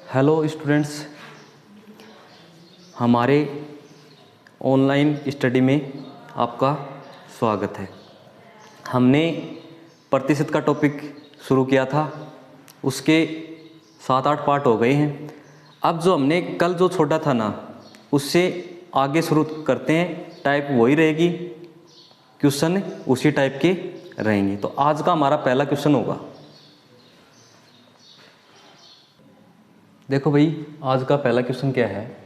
Hello students, हमारे online study में आपका स्वागत है। हमने प्रतिशत का टॉपिक शुरू किया था, उसके 7-8 पार्ट हो गए हैं। अब जो हमने कल जो छोड़ा था ना, उससे आगे शुरू करते हैं। टाइप वही रहेगी, क्वेश्चन उसी टाइप के रहेंगे। तो आज का हमारा पहला क्वेश्चन होगा, देखो भाई, आज का पहला क्वेश्चन क्या है।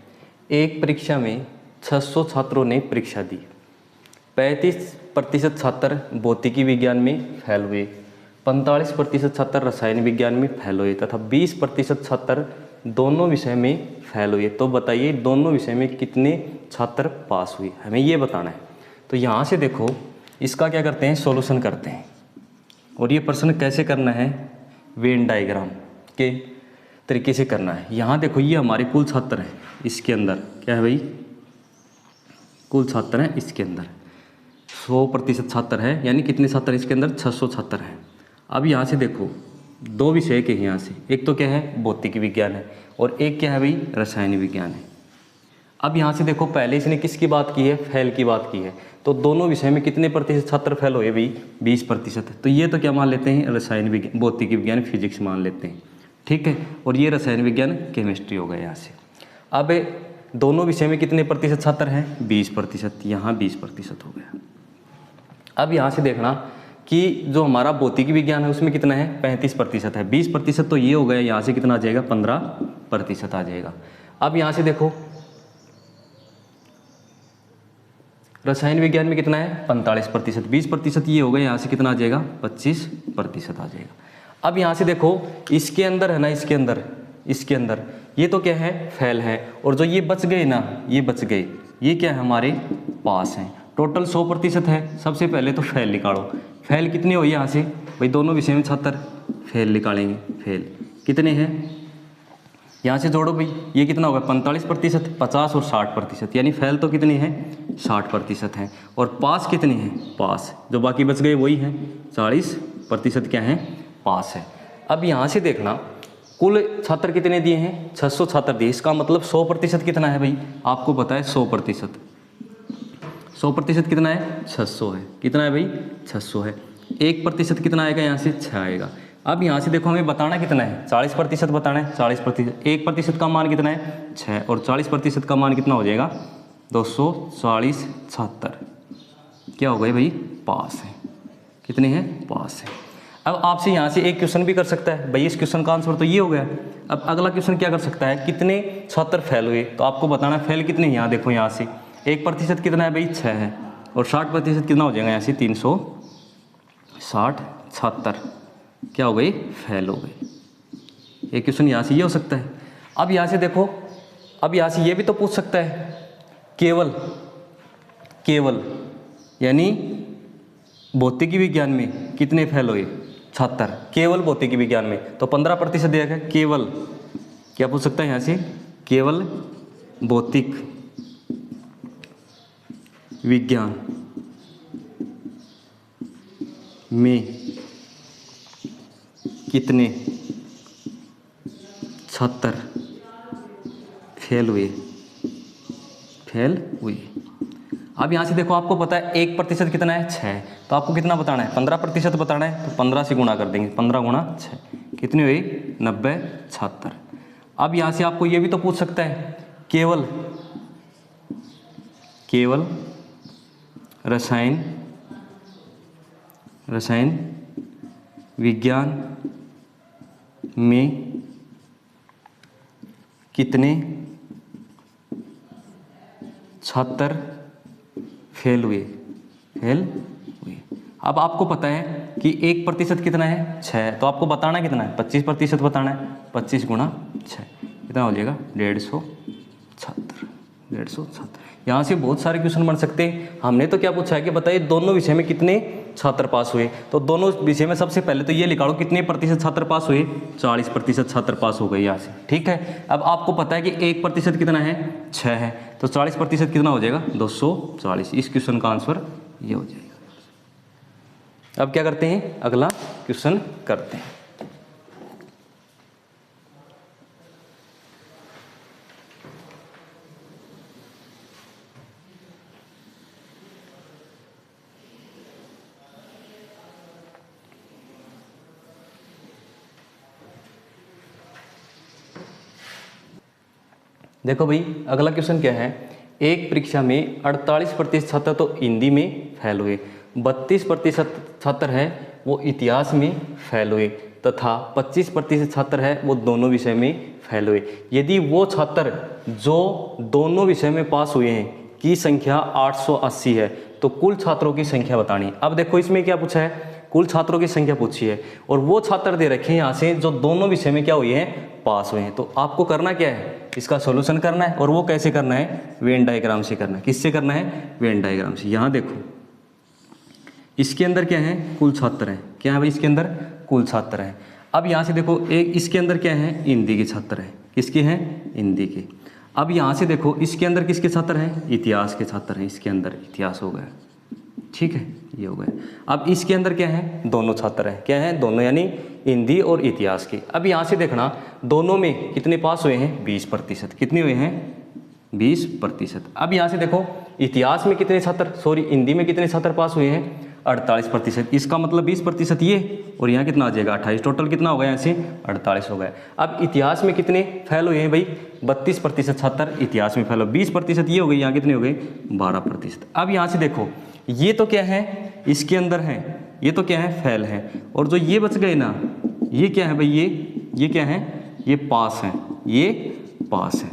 एक परीक्षा में 600 छात्रों ने परीक्षा दी। 35% छात्र भौतिकी विज्ञान में फेल हुए, 45% छात्र रसायन विज्ञान में फेल हुए तथा 20% छात्र दोनों विषय में फेल हुए। तो बताइए दोनों विषय में कितने छात्र पास हुए, हमें ये बताना है। तो यहाँ से देखो, इसका क्या करते हैं, सॉल्यूशन करते हैं। और ये प्रश्न कैसे करना है, वेन डायग्राम के तरीके से करना है। यहाँ देखो, ये हमारे कुल छात्र हैं, इसके अंदर क्या है भाई, कुल छात्र हैं इसके अंदर 100% छात्र है, यानी कितने छात्र इसके अंदर, 600 छात्र हैं। अब यहाँ से देखो, दो विषय के यहाँ से, एक तो क्या है भौतिक विज्ञान है और एक क्या है भाई रसायन विज्ञान है। अब यहाँ से देखो, पहले इसने किसकी बात की है, फेल की बात की है। तो दोनों विषय में कितने प्रतिशत छात्र फेल हुए भाई, 20%। तो ये तो क्या मान लेते हैं, रसायन विज्ञान, भौतिक विज्ञान फिजिक्स मान लेते हैं, ठीक है। और ये रसायन विज्ञान केमिस्ट्री हो गया यहाँ से। अब दोनों विषय में कितने प्रतिशत छात्र हैं, 20%। यहाँ 20% हो गया। अब यहाँ से देखना कि जो हमारा भौतिक विज्ञान है उसमें कितना है, 35% है। 20% तो ये हो गया, यहाँ से कितना आ जाएगा, 15% आ जाएगा। अब यहाँ से देखो, रसायन विज्ञान में कितना है, 45%। 20% ये हो गया, यहाँ से कितना आ जाएगा, 25% आ जाएगा। अब यहाँ से देखो, इसके अंदर है ना, इसके अंदर ये तो क्या है, फेल है। और जो ये बच गए ना, ये बच गए, ये क्या है, हमारे पास हैं। टोटल 100% है। सबसे पहले तो फेल निकालो। फेल कितने हुए यहाँ से भाई, दोनों विषय में छात्र फेल निकालेंगे। फेल कितने हैं, यहाँ से जोड़ो भाई, ये कितना होगा, 45%, 50 और 60%, यानी फेल तो कितनी है, 60% हैं। और पास कितने हैं, पास जो बाकी बच गए वही हैं, 40% क्या हैं, पास है। अब यहाँ से देखना, कुल छात्र कितने दिए हैं, 600 छात्र दिए। इसका मतलब 100% कितना है भाई, आपको पता है 100%। 100% कितना है, 600 है। कितना है भाई, 600 है। 1% कितना आएगा, यहाँ से 6 आएगा। अब यहाँ से देखो, हमें बताना कितना है, 40% बताना है। 40%, 1% का मान कितना है, 6, और 40% का मान कितना हो जाएगा, 240 छात्र क्या हो गए भाई, पास है। कितने हैं, पास है। अब आपसे यहाँ से एक क्वेश्चन भी कर सकता है भाई, इस क्वेश्चन का आंसर तो ये हो गया। अब अगला क्वेश्चन क्या कर सकता है, कितने छात्र फेल हुए। तो आपको बताना है फेल कितने, यहाँ देखो, यहाँ से 1% कितना है भाई, 6 है। और 60% कितना हो जाएगा, यहाँ से 360 छात्र क्या हो गए, फेल हो गए। एक क्वेश्चन यहाँ से ये हो सकता है। अब यहाँ से देखो, अब यहाँ से ये भी तो पूछ सकता है, केवल यानी भौतिकी विज्ञान में कितने फेल हुए छात्र, केवल भौतिकी विज्ञान में। तो 15% दिया गया। केवल क्या पूछ सकता है यहाँ से, केवल भौतिक विज्ञान में कितने छात्र फेल हुए। अब यहाँ से देखो, आपको पता है 1% कितना है, 6। तो आपको कितना बताना है, 15% बताना है। तो 15 से गुणा कर देंगे, 15 गुणा 6 कितने हुए, 90 छात्र। अब यहाँ से आपको ये भी तो पूछ सकता है, केवल रसायन विज्ञान में कितने छात्र फेल हुए। अब आपको पता है कि 1% कितना है, 6। तो आपको बताना कितना है, 25% बताना है। 25 गुणा 6 कितना हो जाएगा, 150 छात्र। 150 छात्र। यहाँ से बहुत सारे क्वेश्चन बन सकते हैं। हमने तो क्या पूछा है कि बताइए दोनों विषय में कितने छात्र पास हुए। तो दोनों विषय में सबसे पहले तो ये निकालो, कितने प्रतिशत छात्र पास हुए, 40% छात्र पास हो गए यहाँ से, ठीक है। अब आपको पता है कि 1% कितना है, 6 है। तो 40% कितना हो जाएगा, 240। इस क्वेश्चन का आंसर ये हो जाएगा। अब क्या करते हैं, अगला क्वेश्चन करते हैं। देखो भाई अगला क्वेश्चन क्या है, एक परीक्षा में 48% छात्र तो हिंदी में फेल हुए, 32% छात्र हैं वो इतिहास में फेल हुए तथा 25% छात्र हैं वो दोनों विषय में फेल हुए। यदि वो छात्र जो दोनों विषय में पास हुए हैं की संख्या 880 है तो कुल छात्रों की संख्या बतानी। अब देखो इसमें क्या पूछा है, कुल छात्रों की संख्या पूछी है और वो छात्र दे रखे हैं यहाँ से जो दोनों विषय में क्या हुए हैं, पास हुए हैं। तो आपको करना क्या है, इसका सॉल्यूशन करना है और वो कैसे करना है, वेन डायग्राम से करना है। किससे करना है, वेन डायग्राम से। यहाँ देखो इसके अंदर क्या है, कुल छात्र हैं, क्या है भाई इसके अंदर कुल छात्र हैं। अब यहाँ से देखो एक इसके अंदर क्या है, हिंदी के छात्र हैं, किसके हैं, हिंदी के। अब यहाँ से देखो इसके अंदर किसके छात्र हैं, इतिहास के छात्र हैं, इसके अंदर इतिहास हो गया, ठीक है ये हो गया। अब इसके अंदर क्या है, दोनों छात्र हैं, क्या है दोनों, यानी हिंदी और इतिहास के। अब यहाँ से देखना दोनों में कितने पास हुए हैं, 20%। कितने हुए हैं, 20%। अब यहाँ से देखो इतिहास में कितने छात्र, सॉरी हिंदी में कितने छात्र पास हुए हैं, 48%। इसका मतलब 20% ये और यहाँ कितना आ जाएगा 28, टोटल कितना होगा यहाँ से 48 हो गया। अब इतिहास में कितने फेल हुए हैं भाई, 32% छात्र इतिहास में फेल हो, 20% ये हो गई, यहाँ कितने हो गए 12%। अब यहाँ से देखो ये तो क्या है, इसके अंदर है, ये तो क्या है फेल है, और जो ये बच गए ना ये क्या है भाई, ये क्या है, ये पास है, ये पास है।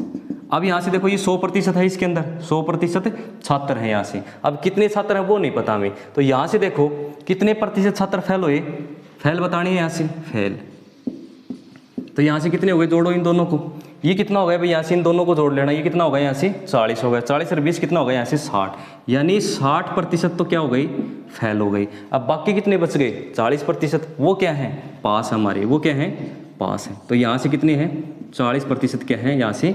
अब यहाँ से देखो ये 100% है, इसके अंदर 100% छात्र हैं यहाँ से। अब कितने छात्र हैं वो नहीं पता हमें, तो यहाँ से देखो कितने प्रतिशत छात्र फेल हुए, फेल बतानी है यहाँ से, फेल। तो यहाँ से कितने हो गए, जोड़ो इन दोनों को, ये कितना हो गया भाई, यहाँ से इन दोनों को जोड़ लेना, ये कितना होगा यहाँ से 40 हो गया, 40 और 20 कितना हो गया यहाँ से 60, यानी 60% तो क्या हो गई, फेल हो गई। अब बाकी कितने बच गए 40%, वो क्या है, पास हमारे, वो क्या है, पास है। तो यहाँ से कितने हैं 40% क्या है, यहाँ से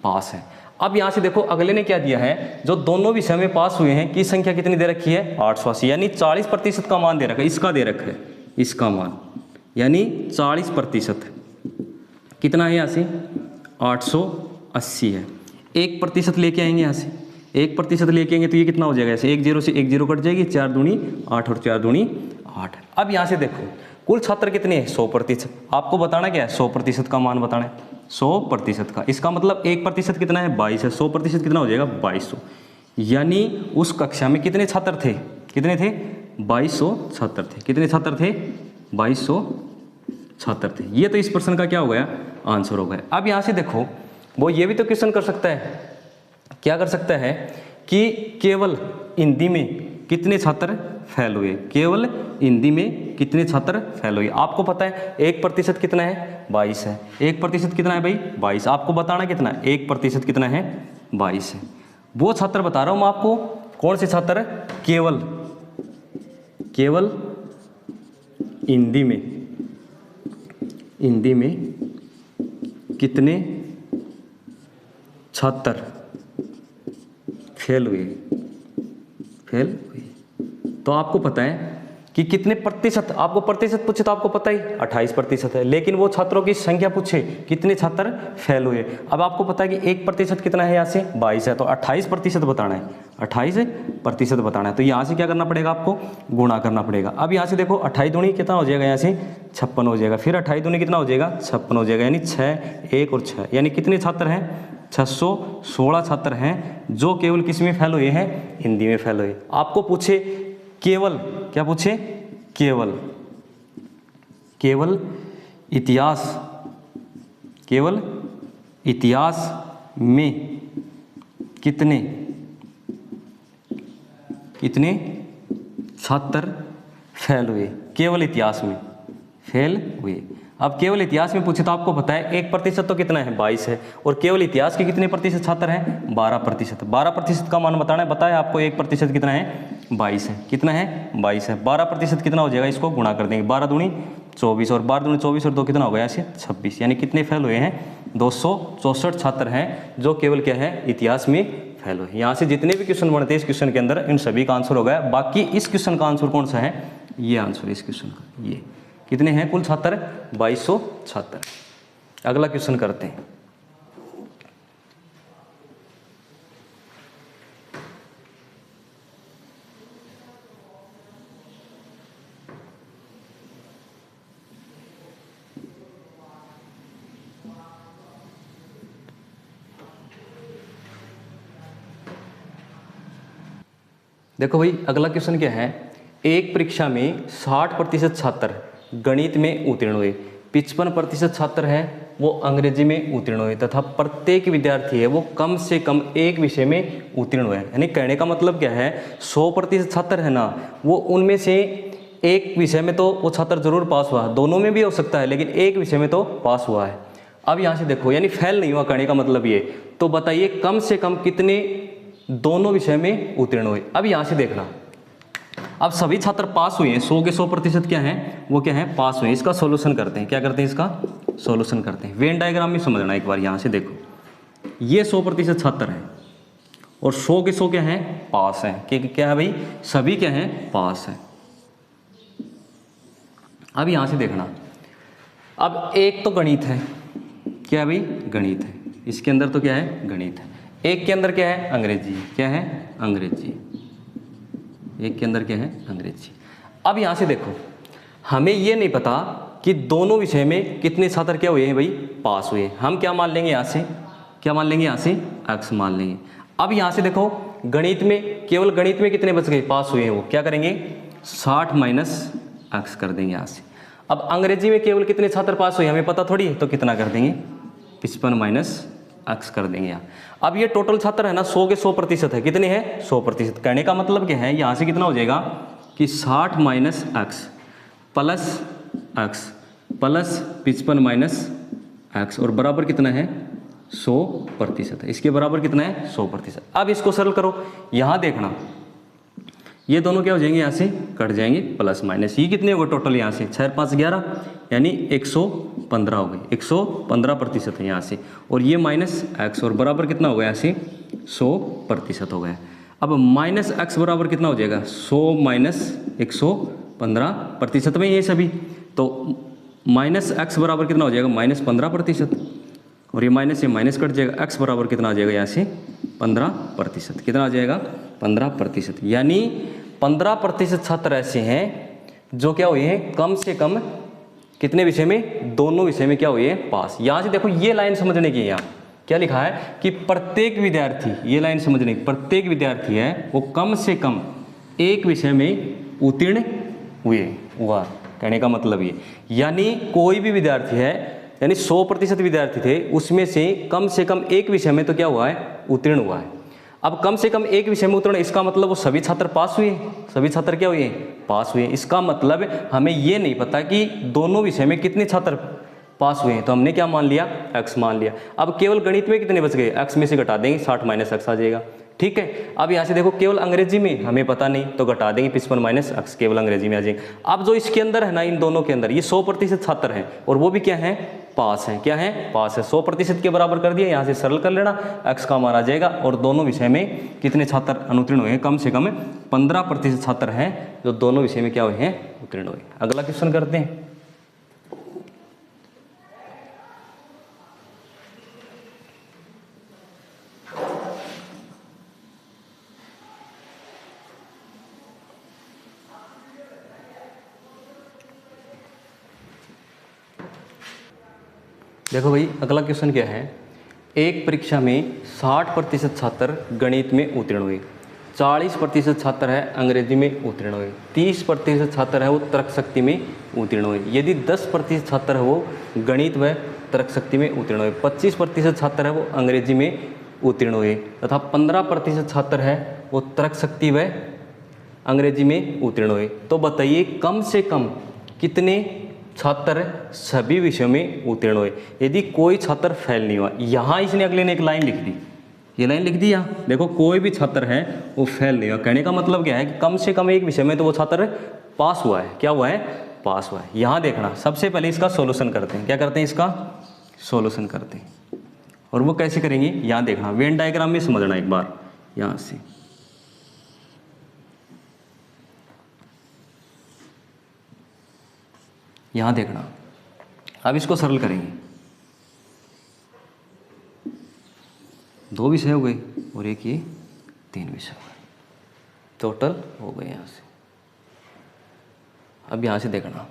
पास है। अब यहाँ से देखो अगले ने क्या दिया है, जो दोनों विषय में पास हुए हैं की संख्या कितनी दे रखी है, 880, यानी 40% का मान दे रखा है, इसका दे रखा है, इसका मान यानी 40% कितना है यहाँ से 880 है। 1% लेके आएंगे यहाँ से, 1% लेके आएंगे तो ये कितना हो जाएगा, ऐसे 1 0 से 1 0 कट जाएगी, 4 दूनी 8 और 4 दूनी 8। अब यहाँ से देखो कुल छात्र कितने हैं 100%, आपको बताना क्या है 100% का मान बताना है, 100% का। इसका मतलब 1% कितना है 22 है, 100% कितना हो जाएगा 2200, यानी उस कक्षा में कितने छात्र थे, कितने थे 2200 छात्र थे, कितने छात्र थे 2200 छात्र थे। ये तो इस प्रश्न का क्या हो गया, आंसर हो गया। अब यहाँ से देखो वो ये भी तो क्वेश्चन कर सकता है, क्या कर सकता है कि केवल हिंदी में कितने छात्र फेल हुए, केवल हिंदी में कितने छात्र फेल हुए। आपको पता है 1% कितना है 22 है, 1% कितना है भाई 22, आपको बताना कितना है 1% कितना है 22 है। वो छात्र बता रहा हूँ मैं आपको, कौन से छात्र, केवल केवल हिंदी में कितने छात्र फेल हुए, तो आपको पता है कि कितने प्रतिशत, आपको प्रतिशत पूछे तो आपको पता ही 28% है, लेकिन वो छात्रों की संख्या पूछे कितने छात्र फेल हुए। अब आपको पता है कि 1% कितना है यहाँ से 22 है, तो 28% बताना है, 28% बताना है। तो यहाँ से क्या करना पड़ेगा, आपको गुणा करना पड़ेगा। अब यहाँ से देखो 28 दूनी कितना हो जाएगा, यहाँ से 56 हो जाएगा, फिर 28 दूनी कितना हो जाएगा 56 हो जाएगा, यानी 6 1 और 6, यानी कितने छात्र हैं 616 छात्र हैं जो केवल किस में फेल हुए हैं, हिंदी में फेल हुए। आपको पूछे केवल, क्या पूछे, केवल इतिहास में कितने छात्र फेल हुए, केवल इतिहास में फेल हुए। अब केवल इतिहास में पूछे तो आपको पता है 1% तो कितना है 22 है, और केवल इतिहास के कितने प्रतिशत छात्र हैं 12%, 12% का मान बताना है, बताया आपको 1% कितना है 22 है, कितना है 22 है, 12% कितना हो जाएगा, इसको गुणा कर देंगे, 12 दूनी 24 और 12 दूनी 24 और 2 कितना हो गया ऐसे 26, यानी कितने फेल हुए हैं 264 छात्र हैं जो केवल क्या है इतिहास में फेल हुए। यहाँ से जितने भी क्वेश्चन बनते हैं इस क्वेश्चन के अंदर इन सभी का आंसर हो गया। बाकी इस क्वेश्चन का आंसर कौन सा है, ये आंसर इस क्वेश्चन का, ये कितने हैं कुल छात्र 2200 छात्र। अगला क्वेश्चन करते हैं। देखो भाई अगला क्वेश्चन क्या है, एक परीक्षा में 60% छात्र गणित में उत्तीर्ण हुए, 55% छात्र हैं वो अंग्रेजी में उत्तीर्ण हुए तथा प्रत्येक विद्यार्थी है वो कम से कम एक विषय में उत्तीर्ण हुए। यानी कहने का मतलब क्या है, 100% छात्र है ना, वो उनमें से एक विषय में तो वो छात्र जरूर पास हुआ, दोनों में भी हो सकता है लेकिन एक विषय में तो पास हुआ है। अब यहाँ से देखो यानी फेल नहीं हुआ, कहने का मतलब ये। तो बताइए कम से कम कितने दोनों विषय में उत्तीर्ण हुए। अब यहाँ से देखना, अब सभी छात्र पास हुए हैं, 100 के 100% क्या हैं, वो क्या है, पास हुए हैं। इसका सॉल्यूशन करते हैं, क्या करते हैं, इसका सॉल्यूशन करते हैं। वेन डायग्राम में समझना एक बार, यहाँ से देखो ये 100% छात्र हैं और 100 के 100 क्या हैं, पास हैं। क्या है भाई, सभी क्या हैं, पास हैं। अब यहाँ से देखना, अब एक तो गणित है, क्या है भाई, गणित है, इसके अंदर तो क्या है, गणित है। एक के अंदर क्या है, अंग्रेजी, क्या है, अंग्रेजी। एक के अंदर क्या है, अंग्रेजी। अब यहाँ से देखो हमें ये नहीं पता कि दोनों विषय में कितने छात्र क्या हुए हैं भाई, पास हुए। हम क्या मान लेंगे यहाँ से, क्या मान लेंगे यहाँ से, एक्स मान लेंगे। अब यहाँ से देखो गणित में, केवल गणित में कितने बच गए, पास हुए हैं, वो क्या करेंगे, 60 माइनस एक्स कर देंगे यहाँ से। अब अंग्रेजी में केवल कितने छात्र पास हुए हमें पता थोड़ी है, तो कितना कर देंगे, 55 माइनस एक्स कर देंगे यहाँ। अब ये टोटल छात्र है ना 100 के 100% है, कितने हैं, 100%। कहने का मतलब क्या है, यहाँ से कितना हो जाएगा कि 60 minus x plus x plus 55 minus x और बराबर कितना है, 100% है। इसके बराबर कितना है, 100%। अब इसको सरल करो, यहाँ देखना ये दोनों क्या हो जाएंगे, यहाँ से कट जाएंगे, प्लस माइनस ये कितने हो गए टोटल, यहाँ से 6 5 11 यानी 115 हो गए, 115% है यहाँ से। और ये माइनस एक्स और बराबर कितना हो गया, यहाँ से 100% हो गया। अब माइनस एक्स बराबर कितना हो जाएगा, 100 माइनस 115% में ये सभी, तो माइनस एक्स बराबर कितना हो जाएगा, माइनस 15%। और ये माइनस कट जाएगा, एक्स बराबर कितना आ जाएगा यहाँ से, 15%। कितना आ जाएगा, 15%। यानी 15% छात्र ऐसे हैं जो क्या हुए हैं, कम से कम कितने विषय में, दोनों विषय में क्या हुए हैं, पास। यहाँ से देखो ये लाइन समझने की, यहाँ क्या लिखा है कि प्रत्येक विद्यार्थी, ये लाइन समझने की, प्रत्येक विद्यार्थी है वो कम से कम एक विषय में उत्तीर्ण हुआ। कहने का मतलब ये, यानी कोई भी विद्यार्थी है, यानी 100% विद्यार्थी थे, उसमें से कम एक विषय में तो क्या हुआ है, उत्तीर्ण हुआ है। अब कम से कम एक विषय में उत्तीर्ण, इसका मतलब वो सभी छात्र पास हुए, सभी छात्र क्या हुए, पास हुए। इसका मतलब हमें ये नहीं पता कि दोनों विषय में कितने छात्र पास हुए हैं, तो हमने क्या मान लिया, एक्स मान लिया। अब केवल गणित में कितने बच गए, एक्स में से घटा देंगे, 60 माइनस एक्स आ जाएगा, ठीक है। अब यहाँ से देखो केवल अंग्रेजी में हमें पता नहीं, तो घटा देंगे, 55 माइनस एक्स केवल अंग्रेजी में आ जाएंगे। अब जो इसके अंदर है ना, इन दोनों के अंदर ये 100% छात्र हैं और वो भी क्या है, पास है, क्या है, पास है। 100% के बराबर कर दिया, यहाँ से सरल कर लेना, एक्स का मान आ जाएगा। और दोनों विषय में कितने छात्र अनुत्तीर्ण हुए हैं, कम से कम 15% छात्र हैं जो दोनों विषय में क्या हुए हैं, उत्तीर्ण हुए। अगला क्वेश्चन करते हैं। देखो भाई अगला क्वेश्चन क्या है, एक परीक्षा में 60% छात्र गणित में उत्तीर्ण हुए, 40% छात्र है अंग्रेजी में उत्तीर्ण हुए, 30% छात्र है वो तर्क शक्ति में उत्तीर्ण हुए। यदि 10% छात्र है वो गणित व तर्क शक्ति में उत्तीर्ण हुए, 25% छात्र है वो अंग्रेजी में उत्तीर्ण हुए तथा 15% छात्र है वो तर्क शक्ति व अंग्रेजी में उत्तीर्ण हुए। तो बताइए कम से कम कितने छात्र सभी विषयों में उत्तीर्ण हुए, यदि कोई छात्र फेल नहीं हुआ। यहाँ इसने अगले ने एक लाइन लिख दी, ये लाइन लिख दी यहाँ, देखो कोई भी छात्र है वो फेल नहीं हुआ। कहने का मतलब क्या है कि कम से कम एक विषय में तो वो छात्र पास हुआ है, क्या हुआ है, पास हुआ है। यहाँ देखना सबसे पहले इसका सोल्यूशन करते हैं, क्या करते हैं, इसका सोल्यूशन करते हैं। और वो कैसे करेंगे, यहाँ देखना, वेन डायग्राम में समझना एक बार, यहाँ से यहाँ देखना। अब इसको सरल करेंगे, 2 विषय हो गए और एक ये 3 विषय हो गए, टोटल हो गए यहाँ से। अब यहाँ से देखना,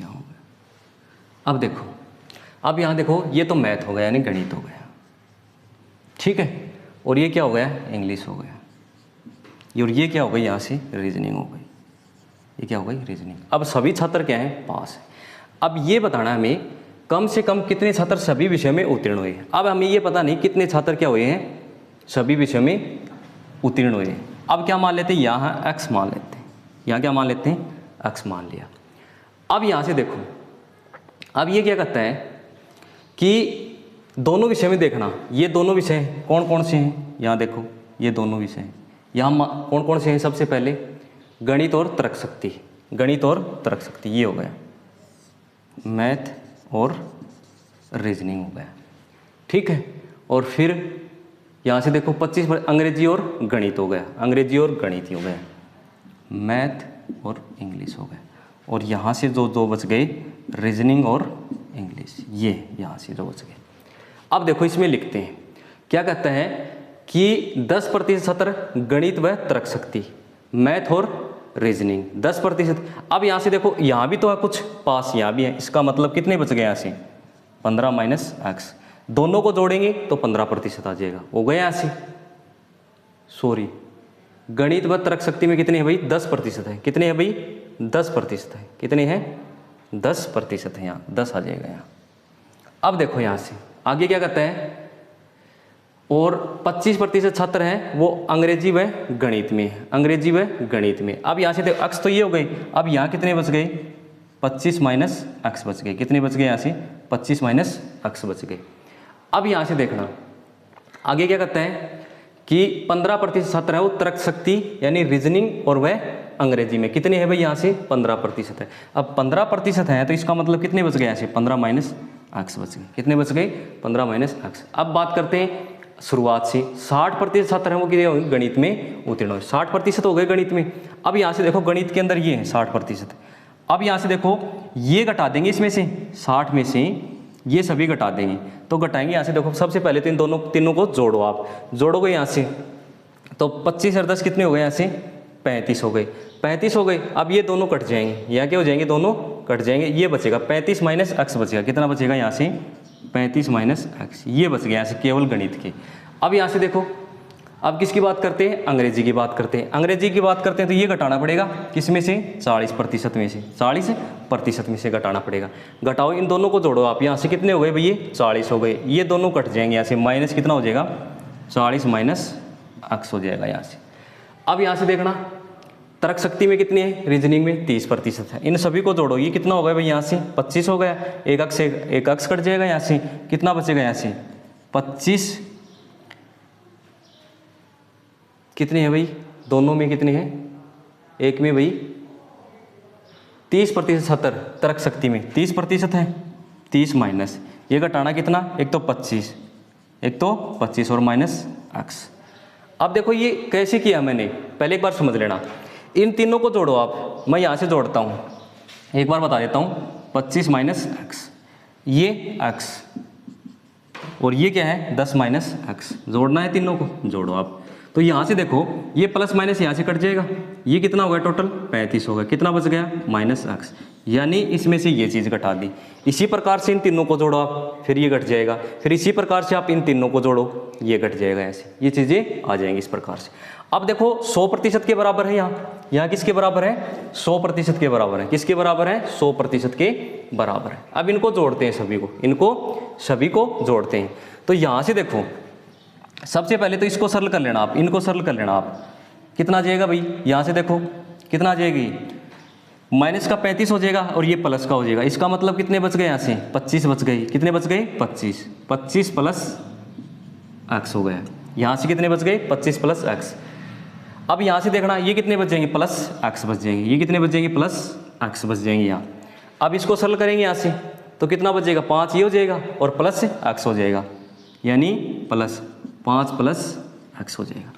यहाँ हो गया। अब देखो अब यहाँ देखो ये तो मैथ हो गया यानी गणित हो गया, ठीक है, और ये क्या हो गया, इंग्लिश हो गया, और ये क्या हो गई यहाँ से रीजनिंग हो गई, ये क्या हो गई रीजनिंग। अब सभी छात्र क्या हैं, पास है। अब ये बताना हमें कम से कम कितने छात्र सभी विषयों में उत्तीर्ण हुए हैं। अब हमें ये पता नहीं कितने छात्र क्या हुए हैं, सभी विषयों में उत्तीर्ण हुए हैं। अब क्या मान लेते हैं, यहाँ एक्स मान लेते हैं, यहाँ क्या मान लेते हैं, एक्स मान लिया। अब यहाँ से देखो, अब ये क्या कहता है कि दोनों विषय में देखना, ये दोनों विषय कौन कौन से हैं, यहाँ देखो ये दोनों विषय हैं, यहाँ कौन कौन से हैं, सबसे पहले गणित और तर्क शक्ति, गणित और तर्क शक्ति ये हो गया, मैथ और रीजनिंग हो गया, ठीक है। और फिर यहाँ से देखो 25 अंग्रेजी और गणित हो गया, अंग्रेजी और गणित हो गया, मैथ और इंग्लिश हो गया, और यहाँ से जो दो बच गए रीजनिंग और इंग्लिश, ये यहाँ से जो बच गए। अब देखो इसमें लिखते हैं, क्या कहता है कि 10% छात्र गणित व तर्क शक्ति, मैथ और रीजनिंग 10%। अब यहाँ से देखो यहाँ भी तो है कुछ पास, यहाँ भी है, इसका मतलब कितने बच गए यहाँ से 15 माइनस एक्स, दोनों को जोड़ेंगे तो 15% आ जाएगा, हो गया यहाँ से। सॉरी, गणित व तर्क शक्ति में कितने हैं भाई, 10% है, कितने हैं भाई 10% है, कितने हैं 10% है, यहाँ 10 आ जाएगा यहाँ। अब देखो यहाँ से आगे क्या कहता है, और 25% छात्र हैं वो अंग्रेजी व गणित में, अंग्रेजी व गणित में। अब यहाँ से देखो अक्स तो ये हो गई, अब यहाँ कितने बच गए 25 माइनस एक्स बच गए, कितने बच गए यहाँ से 25 माइनस एक्स बच गए। अब यहाँ से देखना आगे क्या कहता है कि 15% छात्र है वो तर्क शक्ति यानी रीजनिंग और वह अंग्रेजी में, कितने हैं भाई यहाँ से 15% है। अब 15% है तो इसका मतलब कितने बच गए यहाँ से 15 माइनस एक्स बच गए, कितने बच गए 15 माइनस एक्स। अब बात करते हैं शुरुआत से, 60% छात्र हैं वो कितने गणित में उत्तीर्ण हुए, 60% हो गए गणित में। अब यहाँ से देखो गणित के अंदर ये है 60%, अब यहाँ से देखो ये घटा देंगे इसमें से, 60 में से ये सभी घटा देंगे, तो घटाएंगे यहाँ से देखो सबसे पहले तो इन दोनों तीनों को जोड़ो, आप जोड़ोगे यहाँ से तो 25 और 10 कितने हो गए यहाँ से 35 हो गए, 35 हो गए। अब ये दोनों कट जाएंगे, यहाँ क्या हो जाएंगे दोनों कट जाएंगे, ये बचेगा 35 माइनस एक्स बचेगा, कितना बचेगा यहाँ से 35 माइनस एक्स, ये बच गया यहाँ से केवल गणित के। अब यहाँ से देखो अब किसकी बात करते हैं, अंग्रेजी की बात करते हैं, अंग्रेजी की बात करते हैं तो ये घटाना पड़ेगा किस में से 40% में से, 40% में से घटाना पड़ेगा। घटाओ इन दोनों को जोड़ो आप, यहाँ से कितने हो गए भैया 40 हो गए, ये दोनों कट जाएंगे यहाँ से, माइनस कितना हो जाएगा 40 माइनस एक्स हो जाएगा यहाँ से। अब यहाँ से देखना तर्क शक्ति में कितनी है, रीजनिंग में 30% है, इन सभी को जोड़ो, ये कितना हो गया भाई यहाँ से 25 हो गया, एक अक्स कट जाएगा यहाँ से, कितना बचेगा यहाँ से 25, कितने हैं भाई दोनों में कितने हैं, एक में भाई 30% छात्र तर्क शक्ति में 30% है, 30 माइनस ये घटाना कितना, एक तो 25 और माइनस एक्स। अब देखो ये कैसे किया मैंने, पहले एक बार समझ लेना, इन तीनों को जोड़ो आप, मैं यहाँ से जोड़ता हूँ, एक बार बता देता हूँ 25 माइनस एक्स, ये एक्स और ये क्या है 10 माइनस एक्स, जोड़ना है तीनों को, जोड़ो आप। तो यहाँ से देखो ये प्लस माइनस यहाँ से कट जाएगा, ये कितना हो गया टोटल 35 हो गया, कितना बच गया माइनस एक्स, यानी इसमें से ये चीज़ घटा दी। इसी प्रकार से इन तीनों को जोड़ो आप, फिर ये घट जाएगा, फिर इसी प्रकार से आप इन तीनों को जोड़ो, ये घट जाएगा, ऐसे ये चीज़ें आ जाएंगी इस प्रकार से। अब देखो 100% के बराबर है, यहाँ किसके बराबर है 100% के बराबर है, किसके बराबर है 100% के बराबर है। अब इनको जोड़ते हैं सभी को, इनको सभी को जोड़ते हैं। तो यहाँ से देखो सबसे पहले तो इसको सरल कर लेना आप, इनको सरल कर लेना आप, कितना आ जाएगा भाई, यहाँ से देखो कितना आ जाएगी, माइनस का 35 हो जाएगा और ये प्लस का हो जाएगा, इसका मतलब कितने बच गए यहाँ से 25 बच गए, कितने बच गए 25 प्लस एक्स हो गया, यहाँ से कितने बच गए 25 प्लस एक्स। अब यहाँ से देखना ये कितने बच जाएंगे प्लस एक्स बच जाएंगे, ये कितने बच जाएंगे प्लस एक्स बच जाएंगे यहाँ। अब इसको सरल करेंगे यहाँ से तो कितना बचेगा 5 ये हो जाएगा और प्लस एक्स हो जाएगा, यानी प्लस 5 प्लस एक्स हो जाएगा।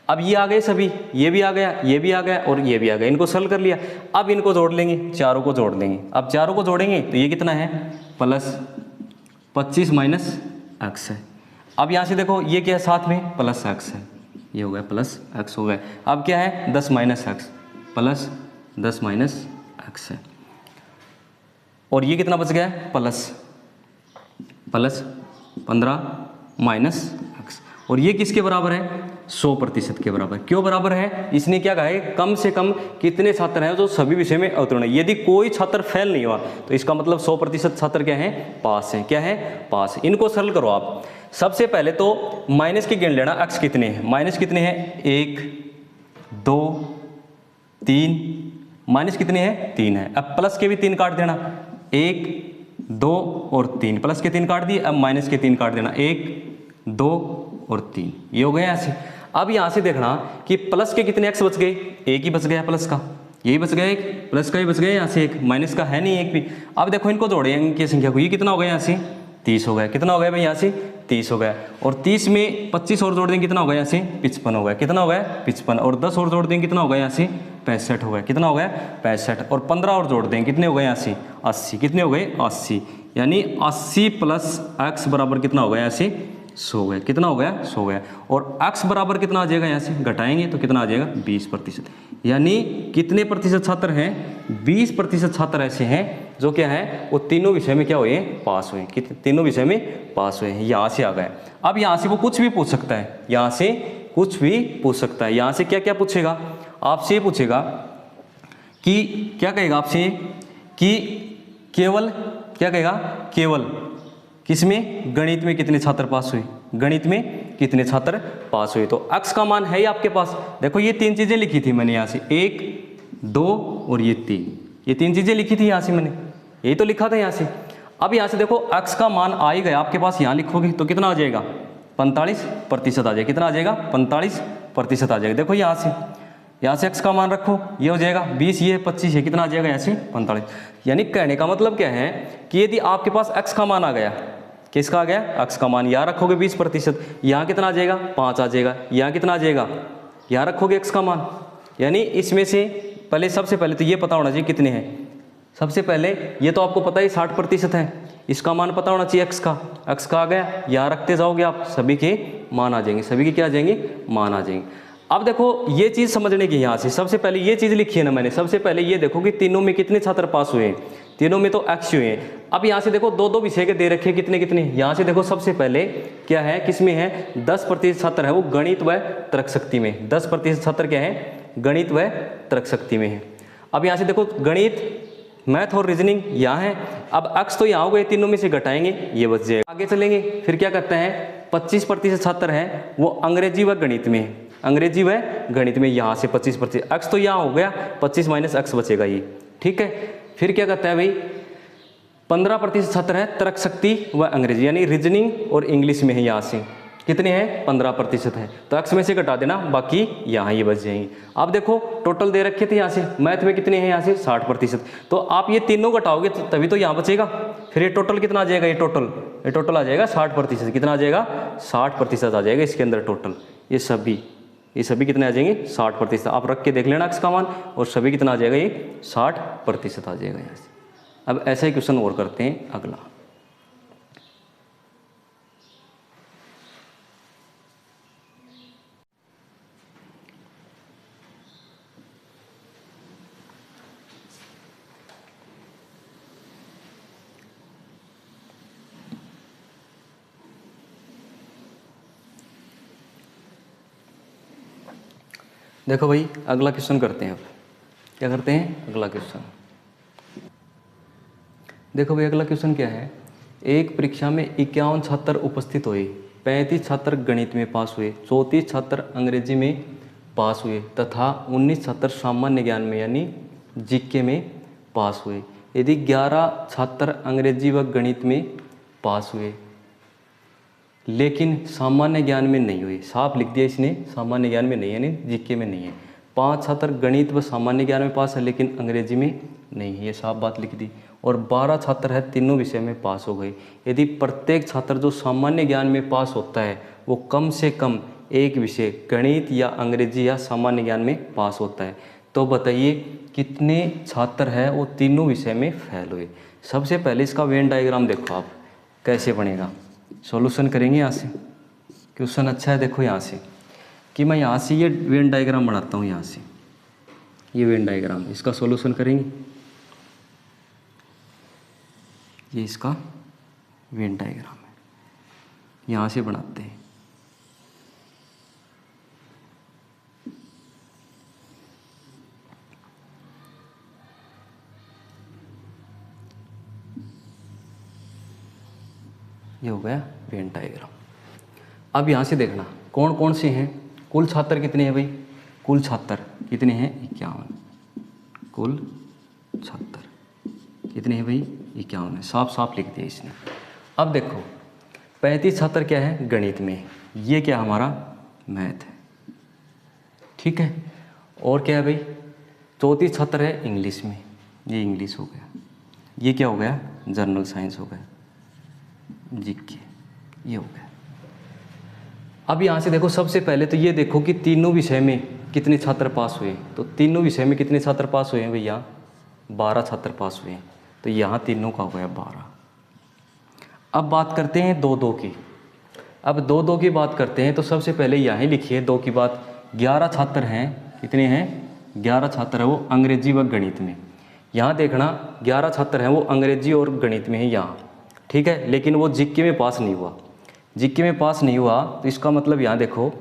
अब ये आ गए सभी, ये भी आ गया, ये भी आ गया और ये भी आ गया, इनको सरल कर लिया। अब इनको जोड़ लेंगे, चारों को जोड़ लेंगे। अब चारों को जोड़ेंगे तो ये कितना है प्लस 25 माइनस एक्स है। अब यहाँ से देखो ये क्या है साथ में प्लस एक्स है, ये हो गया प्लस एक्स हो गया। अब क्या है 10 minus x plus 10 minus x है और ये कितना बच गया प्लस प्लस 15 माइनस x, और ये किसके बराबर है? 100% के बराबर। क्यों बराबर है? इसने क्या कहा है? कम से कम कितने छात्र हैं जो सभी विषय में अवतीर्ण है। यदि कोई छात्र फेल नहीं हुआ तो इसका मतलब 100% छात्र क्या है? पास है। क्या है? पास। इनको सरल करो आप। सबसे पहले तो माइनस के गिन लेना, x कितने हैं? माइनस कितने हैं? 1 2 3, माइनस कितने हैं? 3 है। अब प्लस के भी 3 काट देना, 1 2 और 3, प्लस के 3 काट दिए, अब माइनस के 3 काट देना, 1 2 और 3, ये हो गए यहाँ से। अब यहाँ से देखना कि प्लस के कितने x बच गए? एक ही बच गया प्लस का, यही बच गया एक, प्लस का ही बच गया यहाँ से एक, माइनस का है नहीं एक भी। अब देखो इनको जोड़े इनकी संख्या को, ये कितना हो गया यहाँ से? 30 हो गया। कितना हो गया भाई यहाँ से? 30 हो गया। और 30 में 25 और जोड़ देंगे, कितना हो गया यहाँ से? 55 हो गया। कितना हो गया? 55। और 10 और जोड़ देंगे, कितना हो गया यहाँ से? 65 हो गया। कितना हो गया? 65। और 15 और जोड़ देंगे, कितने हो गए यहाँ से? 80। कितने हो गए? 80। यानी 80 प्लस x बराबर कितना हो गया यहाँ से? 100 गया। कितना हो गया? 100 गया। और x बराबर कितना आ जाएगा यहाँ से? घटाएंगे तो कितना आ जाएगा? 20%। यानी कितने प्रतिशत छात्र हैं? 20% छात्र ऐसे हैं जो क्या है? वो तीनों विषय में क्या हुए? पास हुए। कितने? तीनों विषय में पास हुए हैं। यहाँ से आ गए। अब यहाँ से वो कुछ भी पूछ सकता है, यहाँ से कुछ भी पूछ सकता है। यहाँ से क्या क्या पूछेगा? आपसे ये पूछेगा कि क्या कहेगा आपसे? कि केवल क्या कहेगा? केवल किसमें? गणित में कितने छात्र पास हुए? गणित में कितने छात्र पास हुए? तो x का मान है आपके पास। देखो ये 3 चीजें लिखी थी मैंने यहाँ से, 1 2 और ये 3, ये 3 चीजें लिखी थी यहाँ से मैंने, यही तो लिखा था यहाँ से। अब यहाँ से देखो x का मान आ ही गया आपके पास, यहाँ लिखोगे तो कितना आ जाएगा? 45% आ जाएगा। कितना आ जाएगा? 45% आ जाएगा। देखो यहाँ से x का मान रखो, ये हो जाएगा 20, ये 25 है, कितना आ जाएगा यहाँ से? 45। यानी कहने का मतलब क्या है कि यदि आपके पास x का मान आ गया, किसका आ गया? x का मान, यहाँ रखोगे 20%, यहाँ कितना आ जाएगा? 5 आ जाएगा। यहाँ कितना आ जाएगा? यहाँ रखोगे x का मान। यानी इसमें से पहले, सबसे पहले तो ये पता होना चाहिए कितने हैं। सबसे पहले ये तो आपको पता ही 60% है, इसका मान पता होना चाहिए x का आ गया, यहाँ रखते जाओगे आप, सभी के मान आ जाएंगे। सभी के क्या आ जाएंगे? मान आ जाएंगे। अब देखो ये चीज़ समझने की, यहाँ से सबसे पहले ये चीज़ लिखी है ना मैंने। सबसे पहले ये देखो कि तीनों में कितने छात्र पास हुए हैं? तीनों में तो x हुए हैं। अब यहाँ से देखो 2-2 विषय के दे रखे, कितने कितने? यहाँ से देखो सबसे पहले क्या है, किसमें है? 10% छात्र है वो गणित व तर्क शक्ति में। 10% छात्र क्या है? गणित व तर्क शक्ति में है। अब यहाँ से देखो गणित, मैथ और रीजनिंग यहाँ है। अब x तो यहाँ हो गए, तीनों में से घटाएंगे, ये बच जाएगा। आगे चलेंगे, फिर क्या करते हैं? 25% छात्र हैं वो अंग्रेजी व गणित में है। अंग्रेजी व गणित में यहाँ से 25%, x तो यहाँ हो गया, 25 माइनस x बचेगा ये, ठीक है। फिर क्या करता है भाई? 15% छात्र है तर्क शक्ति व अंग्रेजी, यानी रीजनिंग और इंग्लिश में है। यहाँ से कितने हैं? 15% है, तो x में से घटा देना, बाकी यहाँ ये बच जाएंगे। अब देखो टोटल दे रखे थे यहाँ से, मैथ में कितने हैं? यहाँ से 60%, तो आप ये तीनों घटाओगे तो तभी तो यहाँ बचेगा। फिर ये टोटल कितना आ जाएगा? ये टोटल आ जाएगा 60%। कितना आ जाएगा? 60% आ जाएगा इसके अंदर टोटल। ये सभी कितने आ जाएंगे? 60%। आप रख के देख लेना x का मान, और सभी कितना आ जाएगा? ये 60% आ जाएगा यहाँ से। अब ऐसा ही क्वेश्चन और करते हैं अगला। देखो भाई अगला क्वेश्चन करते हैं। अब क्या करते हैं? अगला क्वेश्चन देखो भाई, अगला क्वेश्चन क्या है? एक परीक्षा में 51 छात्र उपस्थित हुए, 35 छात्र गणित में पास हुए, 34 छात्र अंग्रेजी में पास हुए तथा 19 छात्र सामान्य ज्ञान में यानी जीके में पास हुए। यदि 11 छात्र अंग्रेजी व गणित में पास हुए लेकिन सामान्य ज्ञान में नहीं हुए, साफ लिख दिया इसने, सामान्य ज्ञान में नहीं है, यानी जीके में नहीं है। 5 छात्र गणित व सामान्य ज्ञान में पास है लेकिन अंग्रेजी में नहीं है, ये साफ बात लिख दी। और 12 छात्र है तीनों विषय में पास हो गए। यदि प्रत्येक छात्र जो सामान्य ज्ञान में पास होता है वो कम से कम एक विषय गणित या अंग्रेजी या सामान्य ज्ञान में पास होता है, तो बताइए कितने छात्र है वो तीनों विषय में फेल हुए। सबसे पहले इसका वेन डायग्राम देखो आप कैसे बनेगा, सॉल्यूशन करेंगे यहाँ से। क्वेश्चन अच्छा है, देखो यहाँ से कि मैं यहाँ से ये वेन डायग्राम बनाता हूँ। यहाँ से ये वेन डायग्राम, इसका सॉल्यूशन करेंगे। ये इसका वेन डायग्राम है। यहाँ से बनाते हैं। ये हो गया वेन डायग्राम। अब यहाँ से देखना कौन कौन से हैं, कुल छात्र कितने हैं भाई, कुल छात्र कितने हैं 51, कुल छात्र कितने हैं भाई 51 है, साफ साफ लिख दिया इसने। अब देखो 35 छात्र क्या है गणित में, ये क्या हमारा मैथ है, ठीक है। और क्या है भाई 34 छात्र है इंग्लिश में, ये इंग्लिश हो गया, ये क्या हो गया जनरल साइंस हो गया, जीके ये हो गया। अब यहाँ से देखो सबसे पहले तो ये देखो कि तीनों विषय में कितने छात्र पास हुए, तो तीनों विषय में कितने छात्र पास हुए हैं भैया 12 छात्र पास हुए हैं, तो यहाँ तीनों का हो गया 12। अब बात करते हैं 2-2 की। अब 2-2 की बात करते हैं तो सबसे पहले यहाँ लिखिए 2 की बात, 11 छात्र हैं, कितने हैं 11 छात्र है वो अंग्रेजी व गणित में। यहाँ देखना 11 छात्र हैं वो अंग्रेजी और गणित में है यहाँ, ठीक है, लेकिन वो जीके में पास नहीं हुआ, जीके में पास नहीं हुआ तो इसका मतलब यहाँ देखो